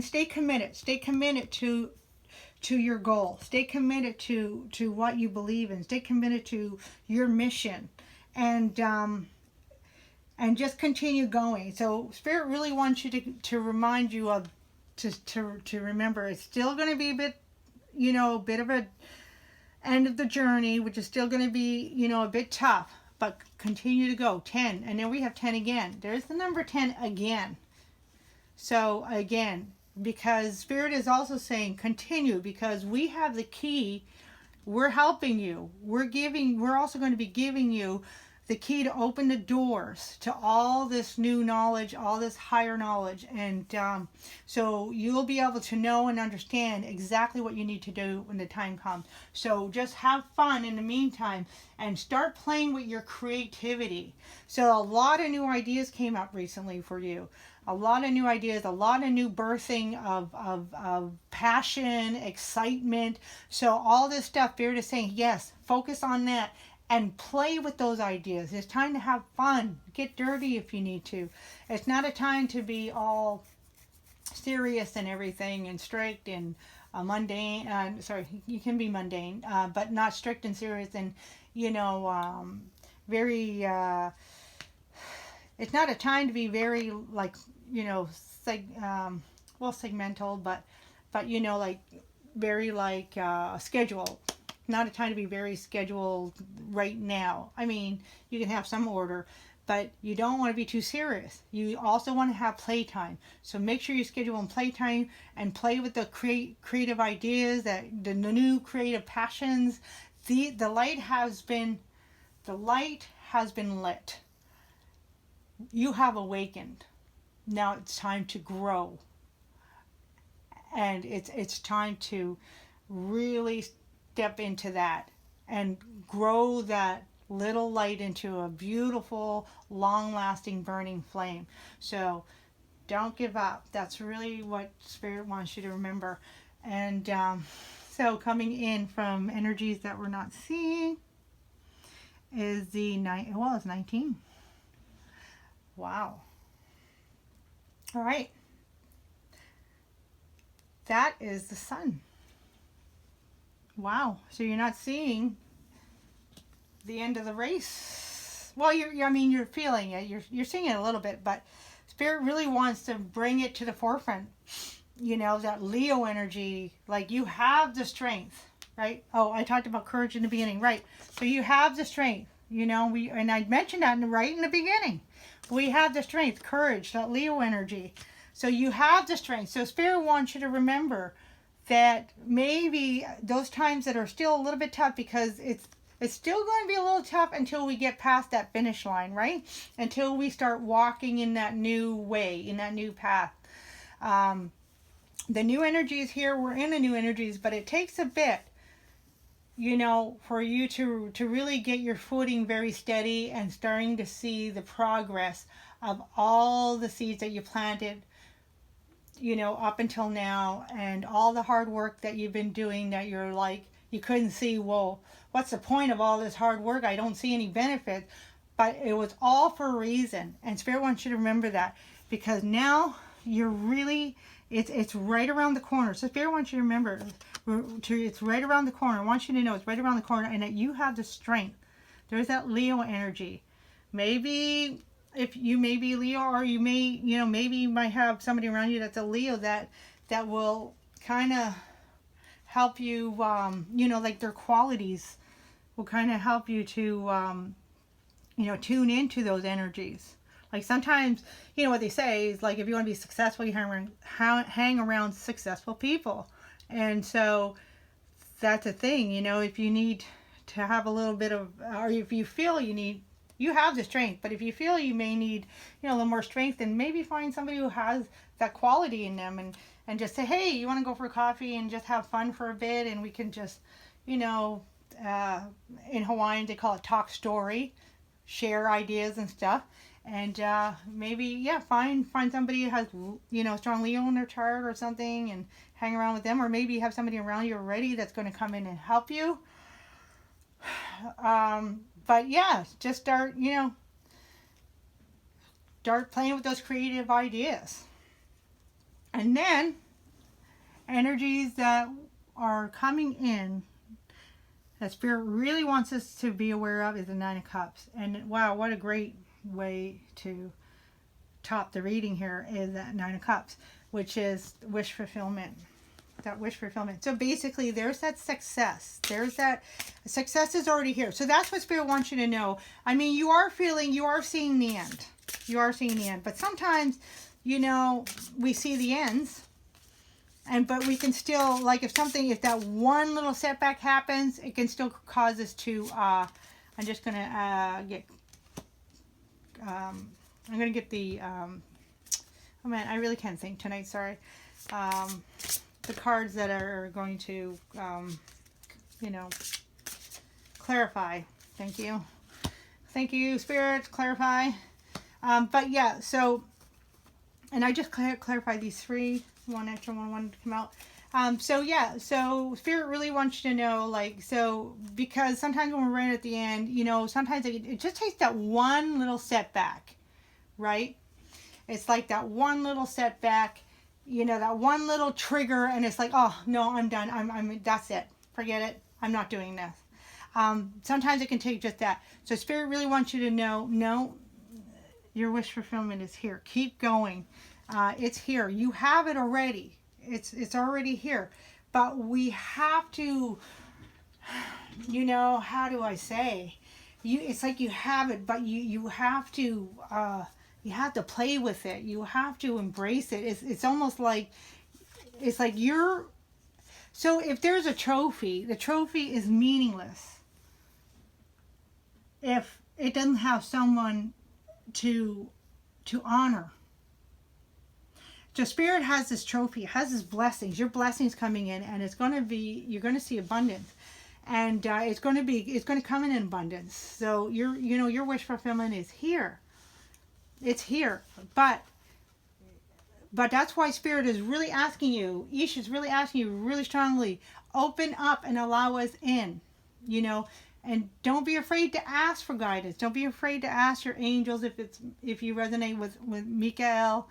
stay committed to your goal. Stay committed to what you believe in. Stay committed to your mission. And just continue going. So Spirit really wants you to remind you of, to remember, it's still going to be a bit of a end of the journey, which is still going to be, a bit tough, but continue to go. 10, and then we have 10 again. There's the number 10 again. So again, because Spirit is also saying continue, because we have the key. We're helping you. We're also going to be giving you the key to open the doors to all this new knowledge, all this higher knowledge. And so you'll be able to know and understand exactly what you need to do when the time comes. So just have fun in the meantime and start playing with your creativity. So a lot of new ideas came up recently for you. A lot of new ideas, a lot of new birthing of passion, excitement. So all this stuff, Spirit is saying, yes, focus on that. And play with those ideas. It's time to have fun. Get dirty if you need to. It's not a time to be all serious and everything and strict and mundane. You can be mundane, but not strict and serious and, very, it's not a time to be very, like, segmental, but like very like schedule. Not a time to be very scheduled right now. I mean, you can have some order, but you don't want to be too serious. You also want to have playtime. So make sure you schedule in playtime and play with the creative ideas, the new creative passions. The light has been lit. You have awakened. Now it's time to grow. And it's time to really step into that and grow that little light into a beautiful, long-lasting, burning flame. So don't give up. That's really what Spirit wants you to remember. And so coming in from energies that we're not seeing is the it's 19. Wow. All right. That is the sun. Wow. So you're not seeing the end of the race. Well, you're feeling it. You're seeing it a little bit, but Spirit really wants to bring it to the forefront. You know, that Leo energy, like you have the strength, right? Oh, I talked about courage in the beginning, right? So you have the strength, and I mentioned that right in the beginning. We have the strength, courage, that Leo energy. So you have the strength. So Spirit wants you to remember that maybe those times that are still a little bit tough, because it's still going to be a little tough until we get past that finish line, right? Until we start walking in that new way, in that new path. The new energy is here. We're in the new energies, but it takes a bit, for you to really get your footing very steady and starting to see the progress of all the seeds that you planted, up until now, and all the hard work that you've been doing that you're like, you couldn't see, well, what's the point of all this hard work? I don't see any benefit. But it was all for a reason. And Spirit wants you to remember that, because now you're really, it's right around the corner. So Spirit wants you to remember, it's right around the corner. I want you to know it's right around the corner, and that you have the strength. There's that Leo energy. Maybe if you may be Leo, or you may, maybe you might have somebody around you that's a Leo that will kind of help you, like their qualities will kind of help you to, tune into those energies. Like sometimes, what they say is, like, if you want to be successful, you hang around successful people. And so that's a thing, if you need to have a little bit of, or if you feel you have the strength, but if you feel you may need, a little more strength, then maybe find somebody who has that quality in them, and just say, hey, you want to go for coffee and just have fun for a bit, and we can just, in Hawaiian they call it talk story, share ideas and stuff. And maybe, find somebody who has, strong Leo in their chart or something, and hang around with them. Or maybe you have somebody around you already that's going to come in and help you. But yeah, just start playing with those creative ideas. And then energies that are coming in that Spirit really wants us to be aware of is the Nine of Cups. And wow, what a great way to top the reading here is that Nine of Cups, which is wish fulfillment. That wish fulfillment. So basically there's that success. There's that success is already here. So that's what Spirit wants you to know. I mean, you are seeing the end. You are seeing the end. But sometimes, we see the ends. But we can still, like, if that one little setback happens, it can still cause us to, I'm just going to get the, oh man, I really can't think tonight, sorry. The cards that are going to, clarify. Thank you. Thank you, Spirit, clarify. But yeah, so, and I just clarified these three. One extra one wanted to come out. So Spirit really wants you to know, like, so, because sometimes when we're right at the end, sometimes it just takes that one little setback, right? It's like that one little setback, that one little trigger, and it's like, oh no, I'm done. I'm that's it. Forget it. I'm not doing this. Sometimes it can take just that. So Spirit really wants you to know, no, your wish fulfillment is here. Keep going. It's here. You have it already. It's already here. But we have to, how do I say? It's like you have it, but you have to play with it. You have to embrace it. It's almost like, it's like so if there's a trophy, the trophy is meaningless if it doesn't have someone to honor. So Spirit has this trophy, has this blessings, your blessings coming in, and it's going to be, you're going to see abundance. And it's going to come in abundance. So your wish fulfillment is here. It's here. But that's why Spirit is really asking you, Ish is really asking you really strongly, open up and allow us in, and don't be afraid to ask for guidance. Don't be afraid to ask your angels if you resonate with Michael,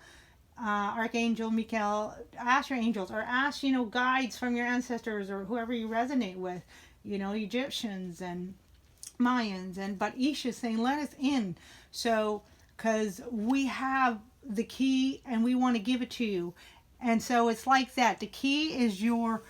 Archangel Michael, ask your angels, or ask, guides from your ancestors or whoever you resonate with, Egyptians and Mayans, but Ish is saying, let us in. So, because we have the key and we want to give it to you. And so it's like that. The key is your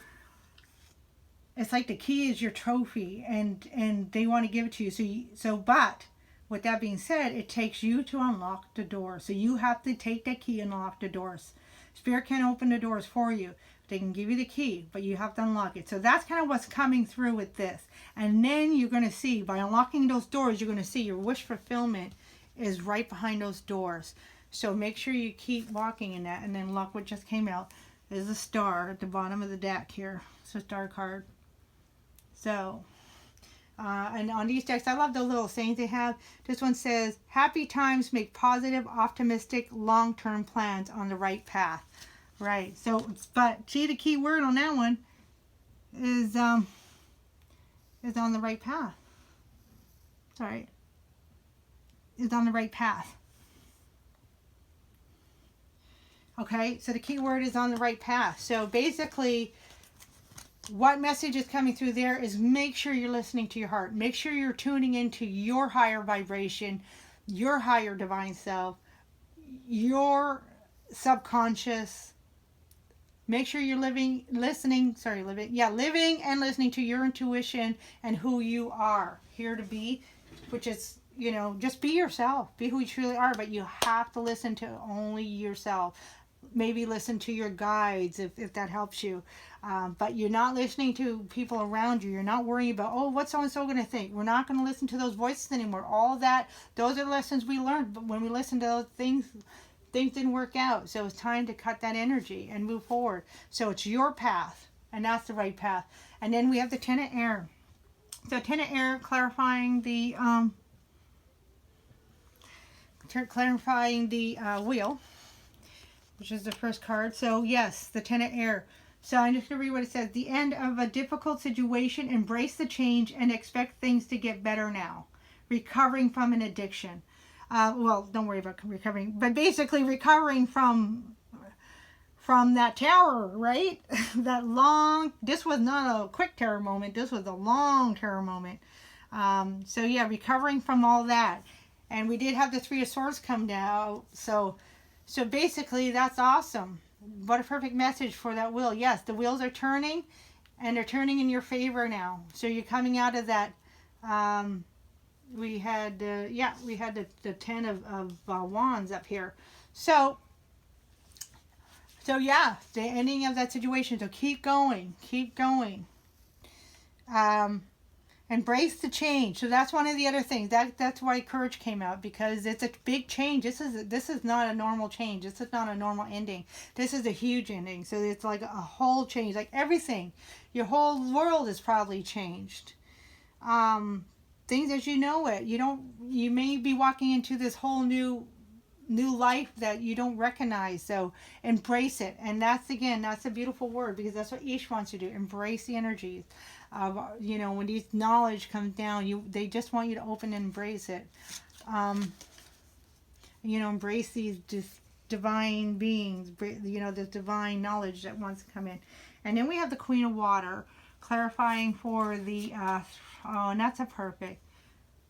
trophy, and they want to give it to you. But with that being said, it takes you to unlock the door. So you have to take that key and unlock the doors. Spirit can't open the doors for you. They can give you the key, but you have to unlock it. So that's kind of what's coming through with this. And then you're going to see, by unlocking those doors, you're going to see your wish fulfillment is right behind those doors. So make sure you keep walking in that. And then look what just came out. There's a star at the bottom of the deck here. It's a star card. So, and on these decks, I love the little sayings they have. This one says, happy times make positive, optimistic, long-term plans on the right path. Right. So, but see, the key word on that one is on the right path. Sorry. Is on the right path. Okay. So the key word is on the right path. So basically, what message is coming through there is make sure you're listening to your heart. Make sure you're tuning into your higher vibration, your higher divine self, your subconscious. Make sure you're living and listening to your intuition and who you are here to be, which is, just be yourself. Be who you truly are, but you have to listen to only yourself. Maybe listen to your guides if that helps you. But you're not listening to people around you. You're not worrying about, what's so-and-so going to think? We're not going to listen to those voices anymore. All that, those are lessons we learned. But when we listen to those things didn't work out. So it's time to cut that energy and move forward. So it's your path, and that's the right path. And then we have the Ten of Air. So Ten of Air clarifying the wheel, which is the first card. So yes, the Ten of Air. So I'm just going to read what it says. The end of a difficult situation, embrace the change and expect things to get better now. Recovering from an addiction. Don't worry about recovering, but basically recovering from that terror, right? This was not a quick terror moment. This was a long terror moment. So yeah, recovering from all that. And we did have the Three of Swords come down. So basically that's awesome. What a perfect message for that wheel. Yes, the wheels are turning, and they're turning in your favor now. So you're coming out of that, we had the Ten of Wands up here. So yeah, the ending of that situation. So keep going. Embrace the change. So that's one of the other things. That's why courage came out, because it's a big change. This is not a normal change. This is not a normal ending. This is a huge ending. So it's like a whole change, like everything. Your whole world is probably changed. Things as you know it. You may be walking into this whole new life that you don't recognize. So embrace it. And that's a beautiful word, because that's what Ish wants you to do. Embrace the energies. When these knowledge comes down, they just want you to open and embrace it. Embrace these divine beings, this divine knowledge that wants to come in. And then we have the Queen of Water, clarifying for the, and that's a perfect.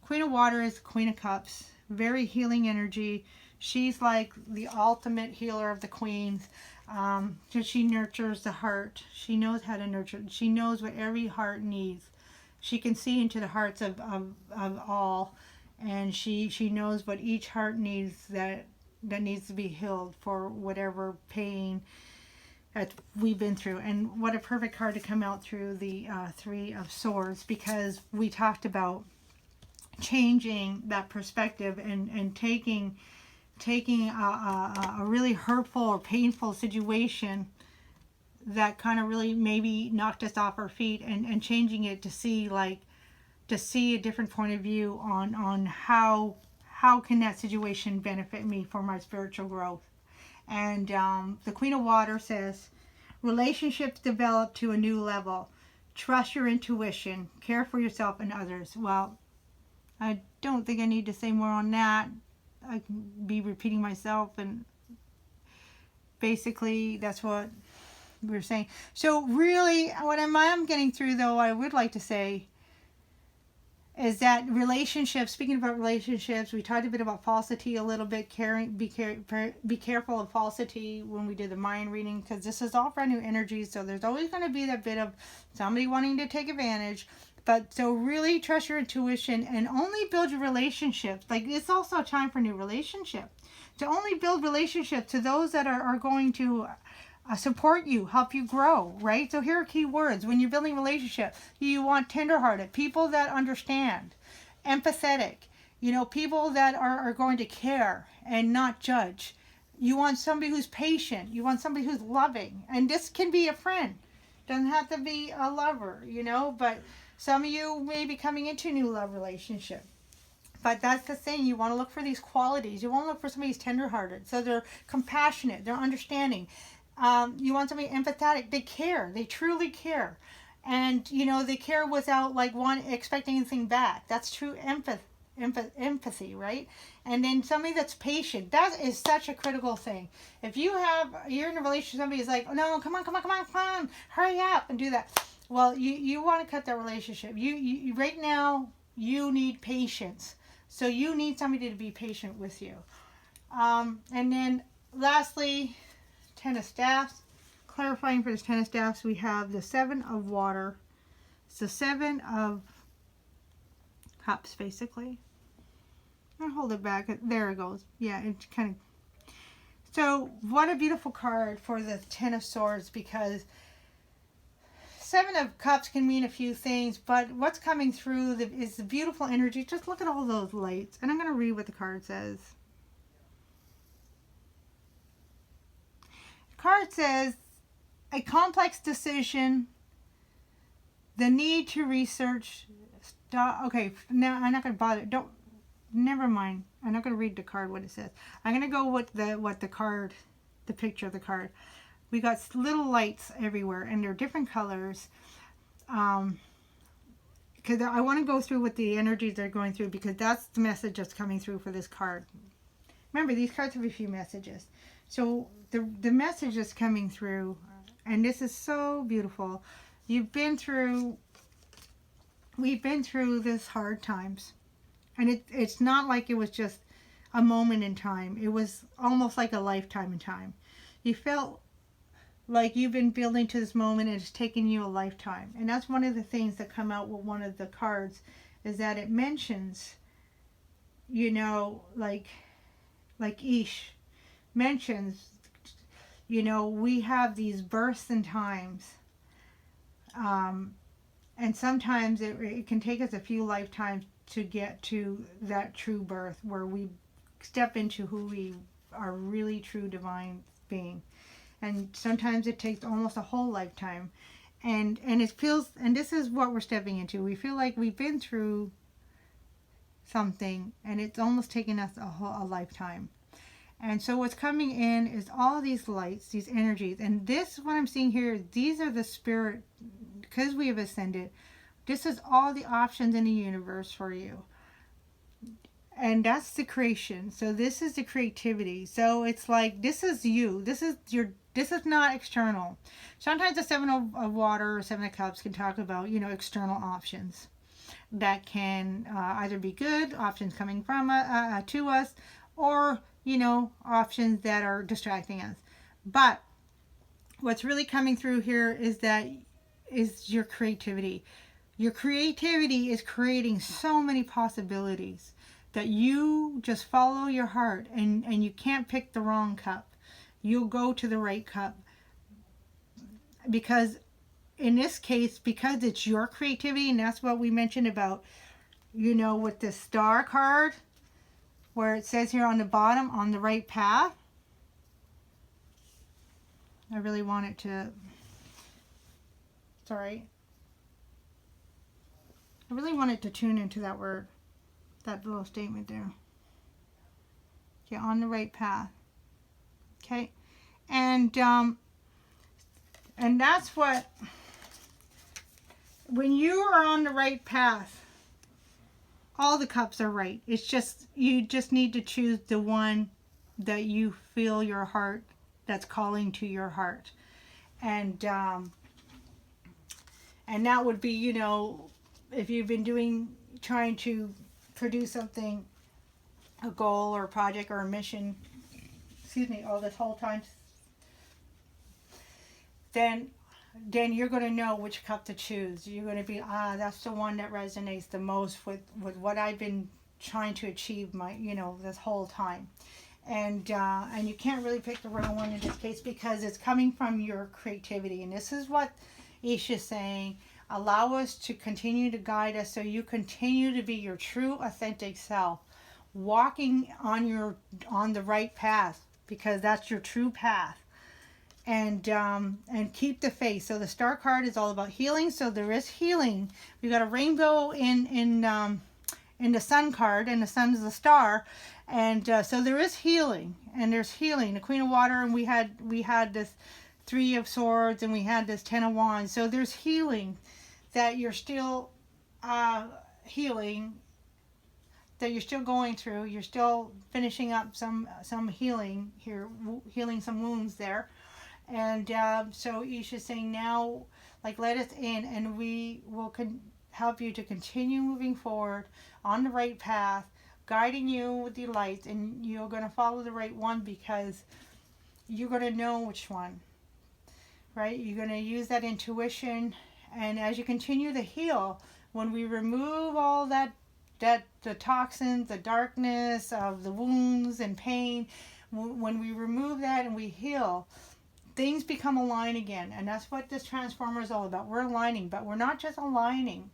Queen of Water is the Queen of Cups, very healing energy. She's like the ultimate healer of the queens. She nurtures the heart. She knows how to nurture. She knows what every heart needs. She can see into the hearts of all, and she knows what each heart needs that needs to be healed for whatever pain that we've been through. And what a perfect card to come out through the Three of Swords, because we talked about changing that perspective and taking taking a really hurtful or painful situation that kind of really maybe knocked us off our feet, and changing it to see a different point of view on how can that situation benefit me for my spiritual growth. And the Queen of Water says, relationships develop to a new level. Trust your intuition. Care for yourself and others. Well, I don't think I need to say more on that. I can be repeating myself, and basically that's what we're saying. So really, what I'm getting through, though, I would like to say is that relationships, speaking about relationships, we talked a bit about falsity a little bit, be careful of falsity when we did the Mayan reading, because this is all brand new energy, so there's always going to be that bit of somebody wanting to take advantage. But so really trust your intuition and only build your relationships. Like, it's also a time for new relationship. To only build relationships to those that are going to support you, help you grow, right? So here are key words. When you're building a relationship, you want tenderhearted, people that understand, empathetic, people that are going to care and not judge. You want somebody who's patient. You want somebody who's loving. And this can be a friend. Doesn't have to be a lover, but some of you may be coming into a new love relationship. But that's the thing. You want to look for these qualities. You want to look for somebody who's tenderhearted. So they're compassionate. They're understanding. You want somebody empathetic. They care. They truly care. And, they care without expecting anything back. That's true empathy, right? And then somebody that's patient. That is such a critical thing. If you're in a relationship, somebody's like, oh, no, come on, hurry up and do that. Well, you want to cut that relationship. You right now, you need patience. So you need somebody to be patient with you. And then lastly, Ten of Staffs. Clarifying for this Ten of Staffs, we have the Seven of Water. It's the Seven of Cups, basically. I'll hold it back. There it goes. Yeah, it's kind of... So, what a beautiful card for the Ten of Swords, because Seven of Cups can mean a few things, but what's coming through is the beautiful energy. Just look at all those lights. And I'm going to read what the card says. The card says, a complex decision, the need to research. Okay, now I'm not going to bother. Never mind. I'm not going to read the card what it says. I'm going to go with the picture of the card. We got little lights everywhere, and they're different colors. Because I want to go through what the energies they're going through, because that's the message that's coming through for this card. Remember, these cards have a few messages. So the message that's coming through, and this is so beautiful. We've been through this hard times, and it's not like it was just a moment in time. It was almost like a lifetime in time. You felt like you've been building to this moment, and it's taken you a lifetime. And that's one of the things that come out with one of the cards, is that it mentions, like Ish mentions, we have these births and times. And sometimes it can take us a few lifetimes to get to that true birth, where we step into who we are, really true divine being. And sometimes it takes almost a whole lifetime. And it feels, and this is what we're stepping into. We feel like we've been through something, and it's almost taken us a lifetime. And so what's coming in is all these lights, these energies. And this, what I'm seeing here, these are the spirit, because we have ascended. This is all the options in the universe for you. And that's the creation. So this is the creativity. So it's like, this is you. This is not external. Sometimes the Seven of Water or Seven of Cups can talk about, external options that can either be good, options coming from to us, or, options that are distracting us. But what's really coming through here is your creativity. Your creativity is creating so many possibilities that you just follow your heart, and you can't pick the wrong cup. You'll go to the right cup. Because in this case, because it's your creativity, and that's what we mentioned about, with the Star card, where it says here on the bottom, on the right path. I really want it to, sorry. I really want it to tune into that word, that little statement there. Okay, on the right path. Okay, and that's what, when you are on the right path, all the cups are right. It's just, you just need to choose the one that you feel your heart, that's calling to your heart. And that would be, you know, if you've been trying to produce something, a goal or a project or a mission, excuse me, all this whole time, then you're going to know which cup to choose. You're going to be, that's the one that resonates the most with what I've been trying to achieve this whole time. And you can't really pick the wrong one in this case, because it's coming from your creativity. And this is what Isha's saying. Allow us to continue to guide us so you continue to be your true authentic self, walking on the right path, because that's your true path. And keep the faith. So the star card is all about healing. So there is healing. We got a rainbow in the sun card, and the sun is the star, and so there is healing, and there's healing. The Queen of Water, and we had this Three of Swords, and we had this Ten of Wands. So there's healing that you're still healing, that you're still going through. You're still finishing up some healing here, healing some wounds there. And so Isha's saying now, like, let us in, and we will help you to continue moving forward on the right path, guiding you with the lights, and you're going to follow the right one, because you're going to know which one, right? You're going to use that intuition. And as you continue to heal, when we remove all the toxins, the darkness of the wounds and pain, when we remove that and we heal, things become aligned again. And that's what this transformer is all about. We're aligning, but we're not just aligning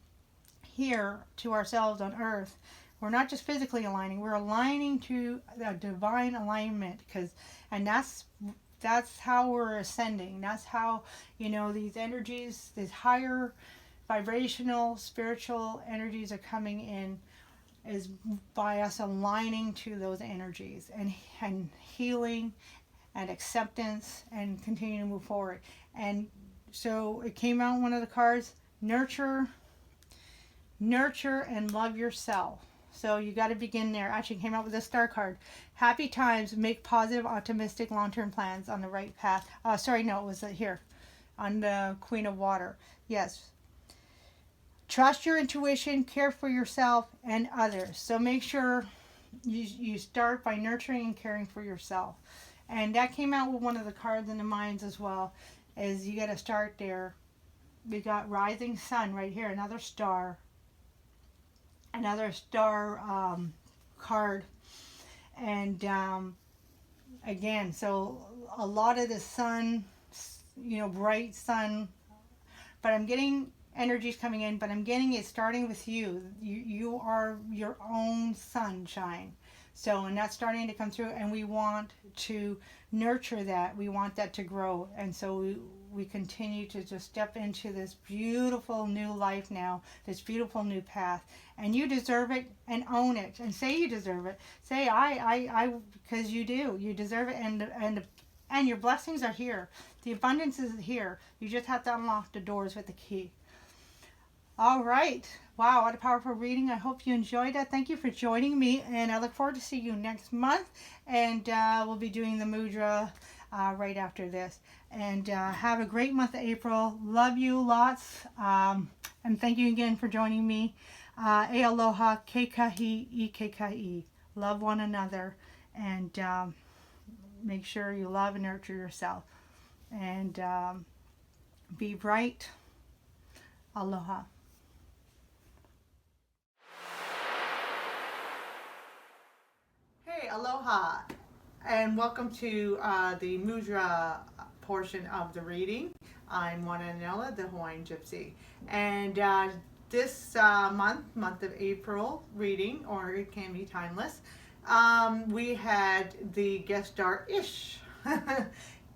here to ourselves on earth. We're not just physically aligning, we're aligning to the divine alignment, and that's how we're ascending. That's how, these energies, these higher vibrational spiritual energies are coming in, is by us aligning to those energies and healing and acceptance and continue to move forward. And so it came out one of the cards, nurture and love yourself. So you got to begin there. Actually came out with a star card. Happy times, make positive, optimistic, long-term plans on the right path. It was here on the Queen of Water. Yes. Trust your intuition, care for yourself and others. So make sure you start by nurturing and caring for yourself. And that came out with one of the cards in the minds as well, is you got to start there. We got rising sun right here, another star card. And again, so a lot of the sun, bright sun, but I'm getting energies coming in, but I'm getting it starting with you. You are your own sunshine. So, and that's starting to come through, and we want to nurture that. We want that to grow. And so we continue to just step into this beautiful new life now, this beautiful new path. And you deserve it, and own it, and say you deserve it. Say, I, because you do. You deserve it, and your blessings are here. The abundance is here. You just have to unlock the doors with the key. All right. Wow, what a powerful reading. I hope you enjoyed that. Thank you for joining me, and I look forward to seeing you next month. And we'll be doing the mudra right after this. And have a great month of April. Love you lots. And thank you again for joining me. E aloha, ke kahi, I ke kahi. Love one another, and make sure you love and nurture yourself. And be bright. Aloha. Hey, aloha, and welcome to the Mudra portion of the reading. I'm Moana Anela, the Hawaiian Gypsy, and this month of April reading, or it can be timeless, We had the guest star Ish.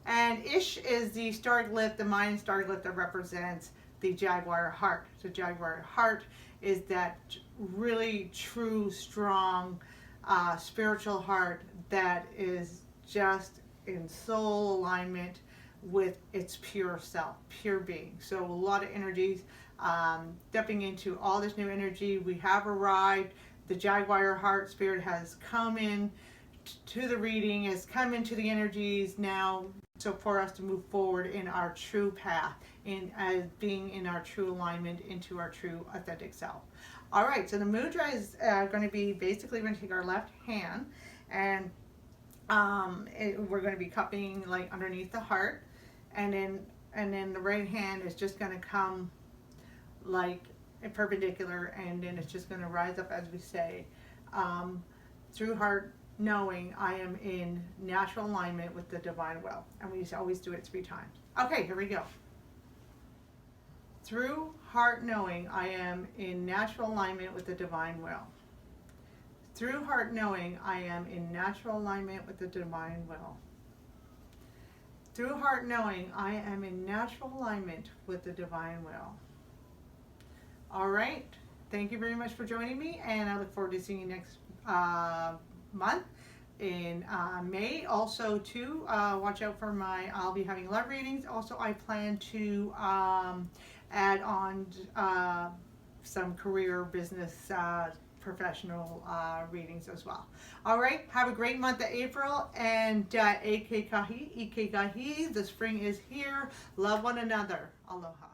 And Ish is the star glyph, the Mayan star glyph that represents the jaguar heart. So jaguar heart is that really true, strong, spiritual heart that is just in soul alignment with its pure self, pure being. So a lot of energies, stepping into all this new energy. We have arrived. The Jaguar heart spirit has come in to the reading, has come into the energies now, so for us to move forward in our true path, in as being in our true alignment into our true authentic self. All right, so the mudra is going to be basically, we're going to take our left hand and we're going to be cupping like underneath the heart, and then the right hand is just going to come like perpendicular, and then it's just going to rise up as we say, through heart knowing I am in natural alignment with the divine will. And we always do it 3 times. Okay, here we go. Through heart knowing I am in natural alignment with the divine will. Through heart knowing I am in natural alignment with the divine will. Through heart knowing I am in natural alignment with the divine will. All right. Thank you very much for joining me, and I look forward to seeing you next month in May. Also, too, watch out for I'll be having love readings. Also, I plan to add on some career, business, professional readings as well. All right. Have a great month of April, and ike kahi, the spring is here. Love one another. Aloha.